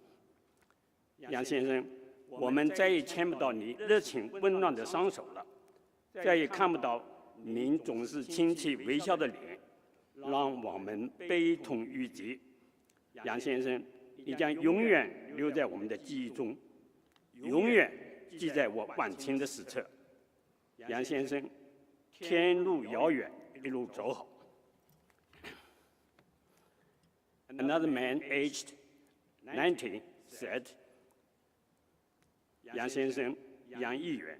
杨先生，我们再也牵不到你热情温暖的双手了，再也看不到您总是亲切微笑的脸，让我们悲痛欲绝。杨先生，你将永远留在我们的记忆中，永远记在我晚晴的史册。杨先生，天路遥远，一路走好。Another man aged 90 said, 杨先生，杨议员，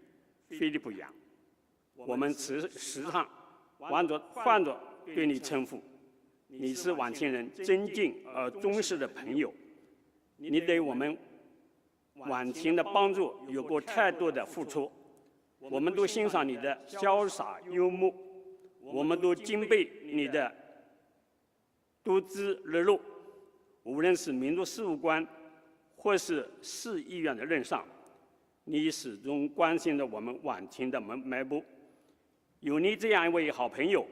菲利普杨，我们时常换着对你称呼，你是晚清人真敬而忠实的朋友，你对我们晚清的帮助有过太多的付出，我们都欣赏你的潇洒幽默，我们都敬佩你的多姿热络，无论是民族事务官或是市议员的任上，你始终关心着我们晚清的脉搏。有你这样一位好朋友，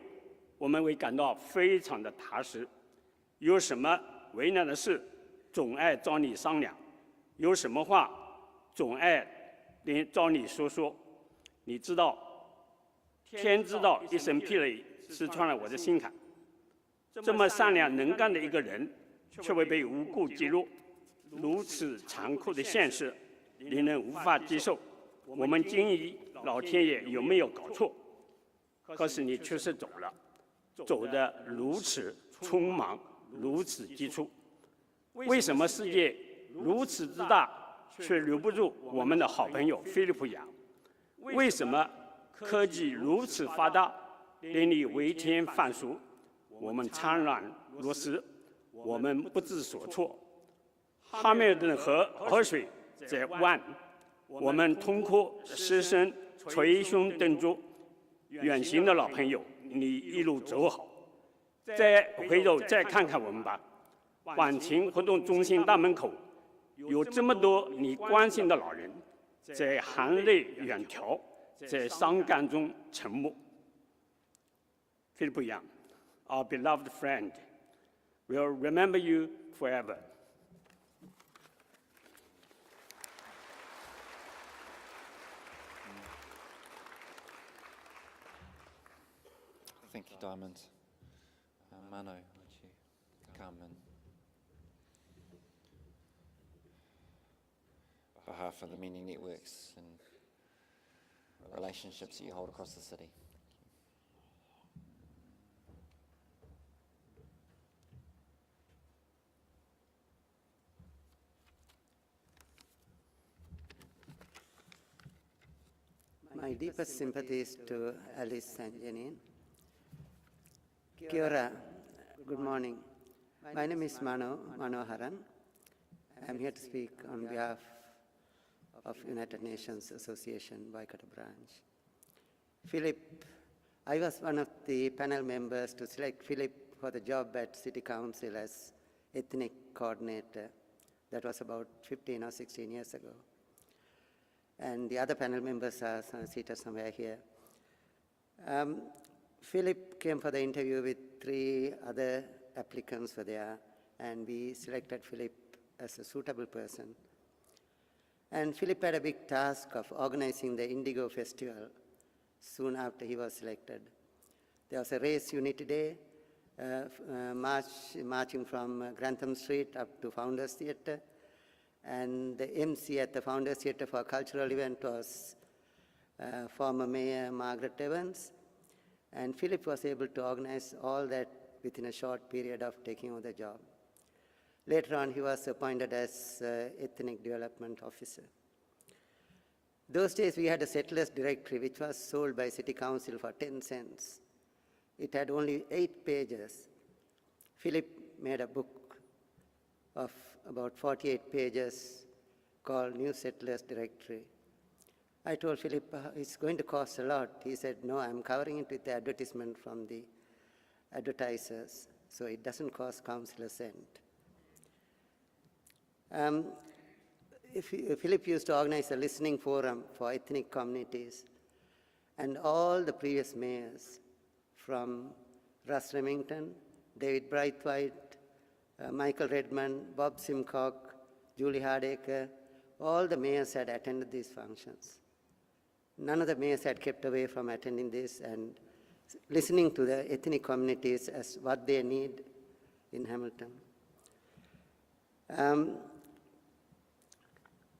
我们会感到非常的踏实。有什么为难的事，总爱找你商量；有什么话，总爱找你说说。你知道，天知道一声霹雷刺穿了我的心坎。这么善良能干的一个人，却会被无故击落，如此残酷的现实，令人无法接受。我们惊疑老天爷有没有搞错？可是你却是走了，走得如此匆忙，如此急促。为什么世界如此之大，却留不住我们的好朋友菲利普杨？为什么科技如此发达，令你为天犯俗？我们怅然若失，我们不知所措。哈密尔顿河水在湾，我们痛哭失声，捶胸顿足。远行的老朋友，你一路走好。再回头再看看我们吧，晚晴活动中心大门口有这么多你关心的老人，在含泪远眺，在伤感中沉默。菲利普杨 ，our beloved friend, will remember you forever. Thank you, Diamond. Mano, would you come and on behalf of the many networks and relationships that you hold across the city? My deepest sympathies to Alice and Janine. Kia ora. Good morning. My name is Manoharan. I'm here to speak on behalf of United Nations Association Waikato Branch. Philip, I was one of the panel members to select Philip for the job at City Council as ethnic coordinator. That was about 15 or 16 years ago. And the other panel members are seated somewhere here. Philip came for the interview with 3 other applicants were there, and we selected Philip as a suitable person. And Philip had a big task of organizing the Indigo Festival soon after he was selected. There was a race unity day, marching from Grantham Street up to Founders Theatre, and the MC at the Founders Theatre for a cultural event was former Mayor Margaret Evans, and Philip was able to organize all that within a short period of taking over the job. Later on, he was appointed as Ethnic Development Officer. Those days, we had a settlers directory, which was sold by City Council for 10 cents. It had only 8 pages. Philip made a book of about 48 pages called New Settlers Directory. I told Philip, it's going to cost a lot. He said, no, I'm covering it with the advertisement from the advertisers, so it doesn't cost council a cent. Philip used to organize a listening forum for ethnic communities, and all the previous mayors, from Russ Remington, David Braithwaite, Michael Redmond, Bob Simcock, Julie Hardacre, all the mayors had attended these functions. None of the mayors had kept away from attending this and listening to the ethnic communities as what they need in Hamilton.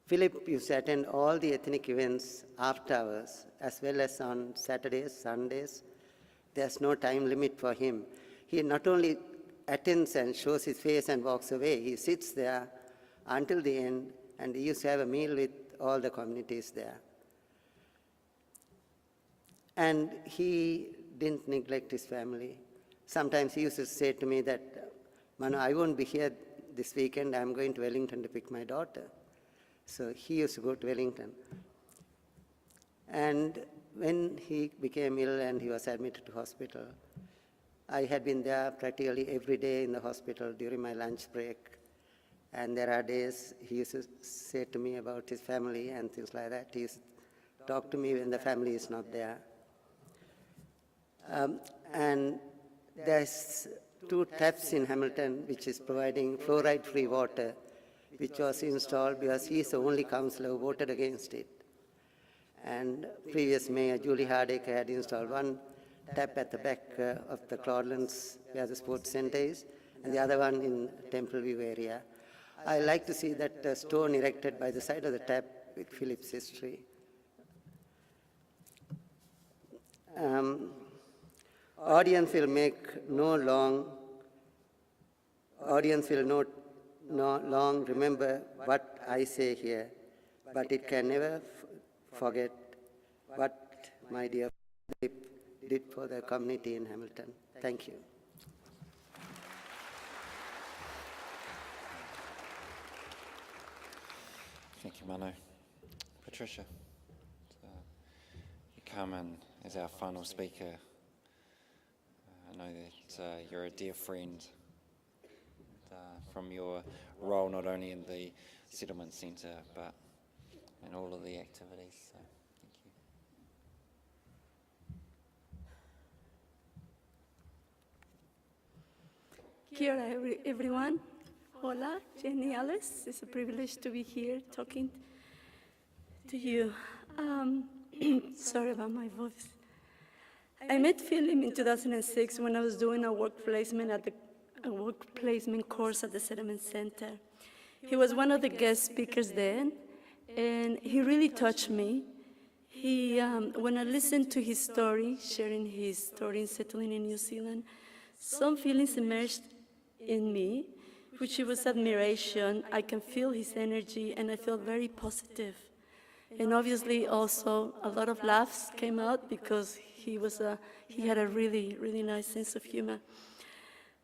Philip used to attend all the ethnic events after hours, as well as on Saturdays, Sundays. There's no time limit for him. He not only attends and shows his face and walks away, he sits there until the end, and he used to have a meal with all the communities there. And he didn't neglect his family. Sometimes he used to say to me that, Manu, I won't be here this weekend, I'm going to Wellington to pick my daughter. So he used to go to Wellington. And when he became ill and he was admitted to hospital, I had been there practically every day in the hospital during my lunch break. And there are days he used to say to me about his family and things like that. He used to talk to me when the family is not there. And there's 2 taps in Hamilton which is providing fluoride-free water, which was installed because he is the only councillor who voted against it. And previous mayor, Julie Hardacre, had installed 1 tap at the back of the Cloudlands, where the sports centre is, and the other one in Templeview area. I like to see that stone erected by the side of the tap with Philip's history. Audience will not long remember what I say here, but it can never forget what my dear Philip did for the community in Hamilton. Thank you. Thank you, Manu. Patricia, you come in as our final speaker. I know that you're a dear friend from your role not only in the settlement centre but in all of the activities. So thank you. Kia ora, everyone. Hola, Jenny Alice. It's a privilege to be here talking to you. Sorry about my voice. I met Philip in 2006 when I was doing a work placement course at the Settlement Center. He was one of the guest speakers then, and he really touched me. When I listened to his story, sharing his story in settling in New Zealand, some feelings emerged in me, which was admiration. I can feel his energy, and I felt very positive. And obviously, also, a lot of laughs came out because he had a really, really nice sense of humor.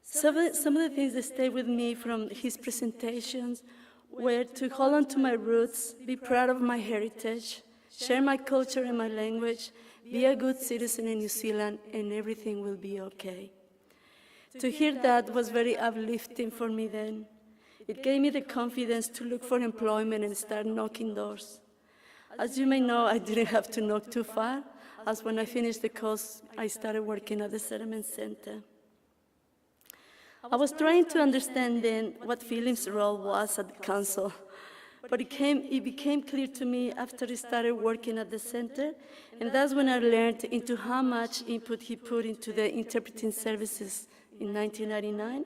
Some of the things that stayed with me from his presentations were to hold on to my roots, be proud of my heritage, share my culture and my language, be a good citizen in New Zealand, and everything will be okay. To hear that was very uplifting for me then. It gave me the confidence to look for employment and start knocking doors. As you may know, I didn't have to knock too far, as when I finished the course, I started working at the Settlement Center. I was trying to understand then what Philip's role was at the council, but it became clear to me after I started working at the center, and that's when I learned into how much input he put into the interpreting services in 1999,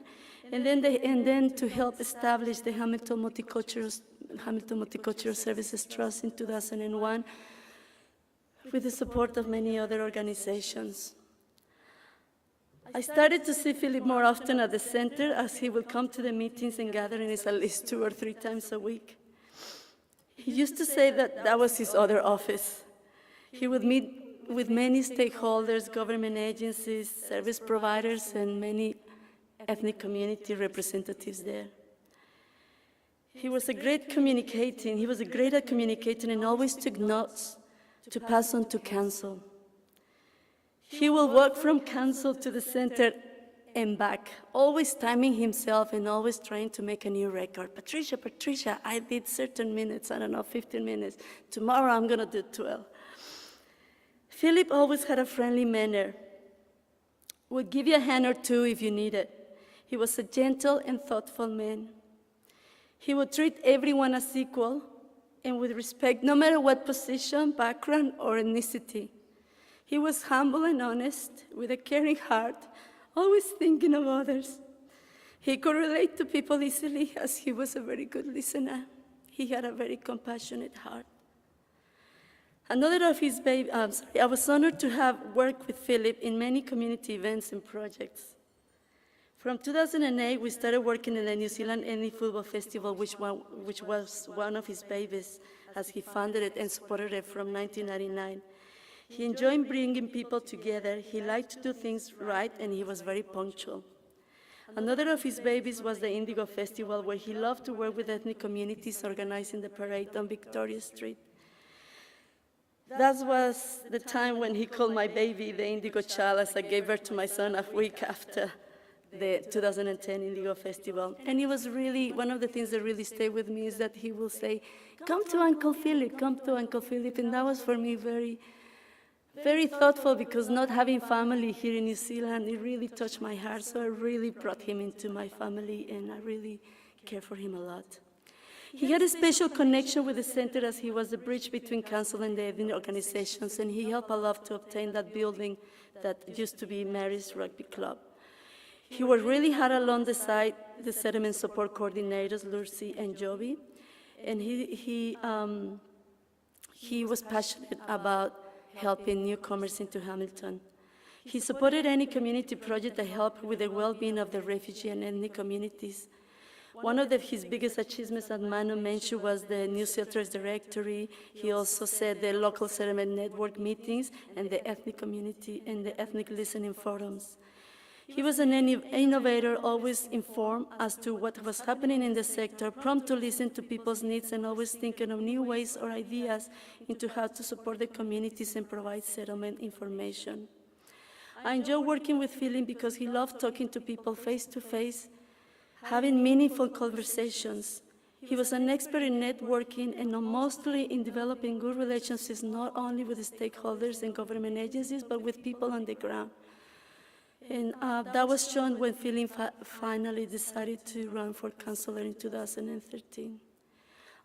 and then to help establish the Hamilton Multicultural Services Trust in 2001 with the support of many other organizations. I started to see Philip more often at the center, as he would come to the meetings and gatherings at least 2 or 3 times a week. He used to say that that was his other office. He would meet with many stakeholders, government agencies, service providers, and many ethnic community representatives there. He was great at communicating and always took notes to pass on to council. He will walk from council to the center and back, always timing himself and always trying to make a new record. Patricia, I did certain minutes, 15 minutes. Tomorrow I'm gonna do 12. Philip always had a friendly manner, would give you a hand or two if you need it. He was a gentle and thoughtful man. He would treat everyone as equal and with respect, no matter what position, background, or ethnicity. He was humble and honest, with a caring heart, always thinking of others. He could relate to people easily, as he was a very good listener. He had a very compassionate heart. Another of his I was honored to have worked with Philip in many community events and projects. From 2008, we started working in the New Zealand Ethnic Football Festival, which was one of his babies, as he funded it and supported it from 1999. He enjoyed bringing people together, he liked to do things right, and he was very punctual. Another of his babies was the Indigo Festival, where he loved to work with ethnic communities organizing the parade on Victoria Street. That was the time when he called my baby the Indigo Child, as I gave birth to my son a week after the 2010 Indigo Festival. And it was really, one of the things that really stayed with me is that he will say, come to Uncle Philip, come to Uncle Philip. And that was for me very, very thoughtful, because not having family here in New Zealand, it really touched my heart. So I really brought him into my family, and I really care for him a lot. He had a special connection with the center, as he was the bridge between council and the ethnic organizations, and he helped a lot to obtain that building that used to be Mary's Rugby Club. He worked really hard alongside the settlement support coordinators, Lucy and Joby, and he was passionate about helping newcomers into Hamilton. He supported any community project that helped with the well-being of the refugee and ethnic communities. One of his biggest achievements, as Manu mentioned, was the New Shelters Directory. He also said the local settlement network meetings and the ethnic community and the ethnic listening forums. He was an innovator, always informed as to what was happening in the sector, prompt to listen to people's needs, and always thinking of new ways or ideas into how to support the communities and provide settlement information. I enjoy working with Philip because he loved talking to people face to face, having meaningful conversations. He was an expert in networking and mostly in developing good relationships, not only with the stakeholders and government agencies, but with people on the ground. And that was shown when Philip finally decided to run for councillor in 2013.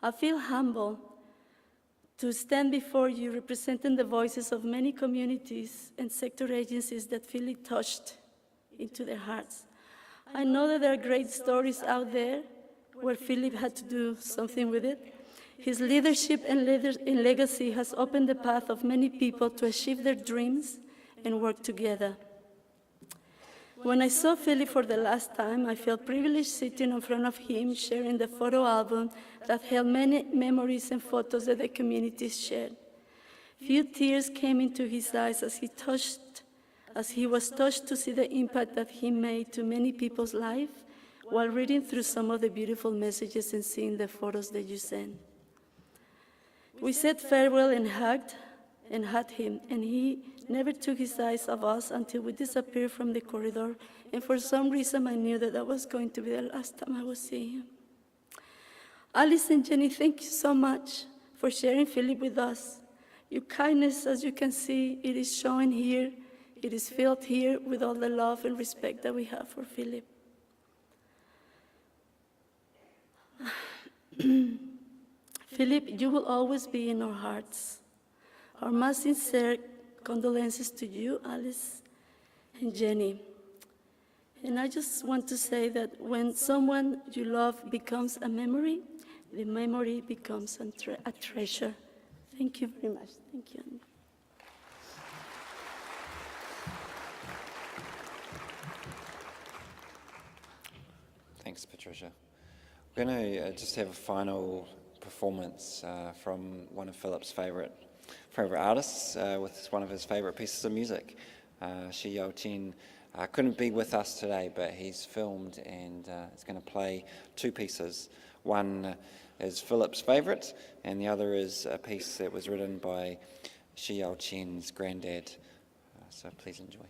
I feel humble to stand before you representing the voices of many communities and sector agencies that Philip touched into their hearts. I know that there are great stories out there where Philip had to do something with it. His leadership and legacy has opened the path of many people to achieve their dreams and work together. When I saw Philip for the last time, I felt privileged sitting in front of him, sharing the photo album that held many memories and photos that the community shared. Few tears came into his eyes as he was touched to see the impact that he made to many people's lives while reading through some of the beautiful messages and seeing the photos that you sent. We said farewell and hugged him, and he never took his eyes off us until we disappeared from the corridor, and for some reason I knew that that was going to be the last time I would see him. Alice and Jenny, thank you so much for sharing Philip with us. Your kindness, as you can see, it is showing here, it is felt here with all the love and respect that we have for Philip. Philip, you will always be in our hearts. Our most sincere condolences to you, Alice and Jenny. And I just want to say that when someone you love becomes a memory, the memory becomes a treasure. Thank you very much. Thank you. Thanks, Patricia. We're going to just have a final performance from one of Philip's favourite artists with one of his favourite pieces of music. Yeung couldn't be with us today, but he's filmed and is going to play two pieces. One is Philip's favourite, and the other is a piece that was written by Yeung's granddad. So please enjoy.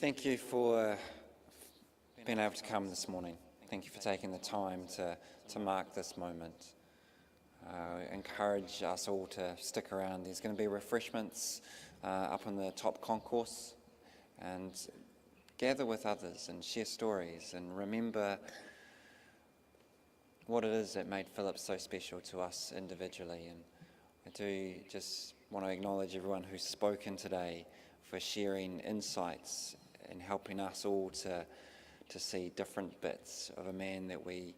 thank you for being able to come this morning. Thank you for taking the time to mark this moment. Encourage us all to stick around. There's going to be refreshments up in the top concourse, and gather with others and share stories and remember what it is that made Philip so special to us individually. And I do just want to acknowledge everyone who's spoken today for sharing insights and helping us all to see different bits of a man that we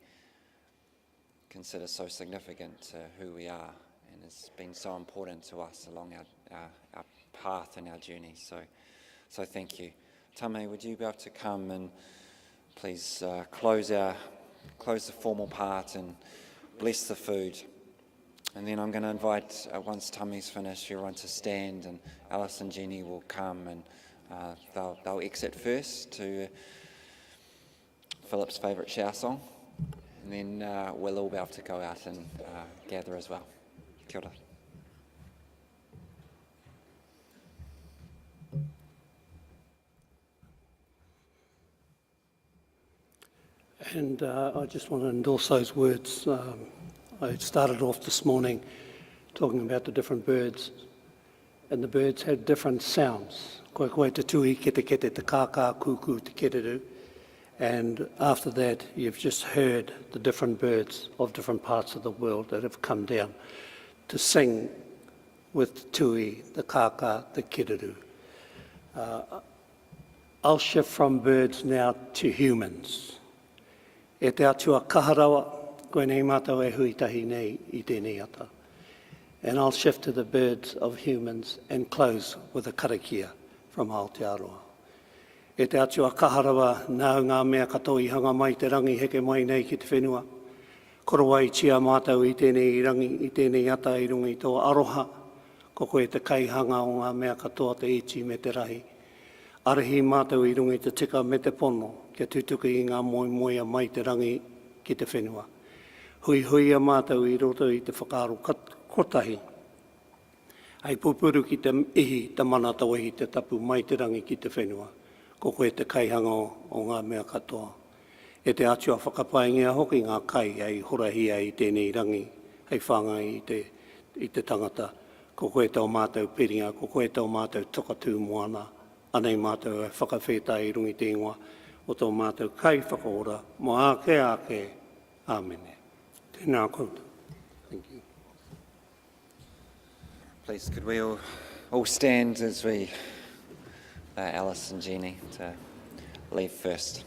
consider so significant to who we are and has been so important to us along our path and our journey. So thank you. Tame, would you be able to come and please close the formal part and bless the food. And then I'm going to invite, once Tame's finished, everyone to stand, and Alice and Jeannie will come, and they'll exit first to Philip's favourite shower song, and then we'll all be able to go out and gather as well. Kia ora. And I just want to endorse those words. I started off this morning talking about the different birds, and the birds had different sounds. Koe koe te tui, kete kete, te kākā, kuku, te kereru. And after that, you've just heard the different birds of different parts of the world that have come down to sing with tui, the kākā, the kereru. I'll shift from birds now to humans. E te atua kaharawa, koe nei mātou e huitahi nei I tēnei ata. And I'll shift to the birds of humans and close with a karakia from Aotearoa. E te atua kaharawa, nau ngā mea katoa I hanga mai te rangi heke mai nei ki te whenua. Korowai tia mātou I tēnei rangi, I tēnei ata I runga I tō aroha. Ko koe te kaihanga o ngā mea katoa te iti me te rahi. Arahi mātou I runga I te tika me te pono, kia tutuki I ngā moimoia mai te rangi ki te whenua. Hui hui a mātou I roto I te whakaaro kotahi. Ai pupuru ki te ihi, te mana tawahi, te tapu mai te rangi ki te whenua. Ko koe te kaihanga o ngā mea katoa. E te atua whakapaingia hoki ngā kai ai horahia I tēnei rangi, hei whangai I te tangata. Ko koe tau mātou piringa, ko koe tau mātou tokatū moana. Anei mātou e whakawheta I rungi te ingoa o tō mātou kai whakaora, mo ake ake, āmene. Tēnā koutou. Thank you. Please, could we all stand as we Alice and Jeannie to leave first.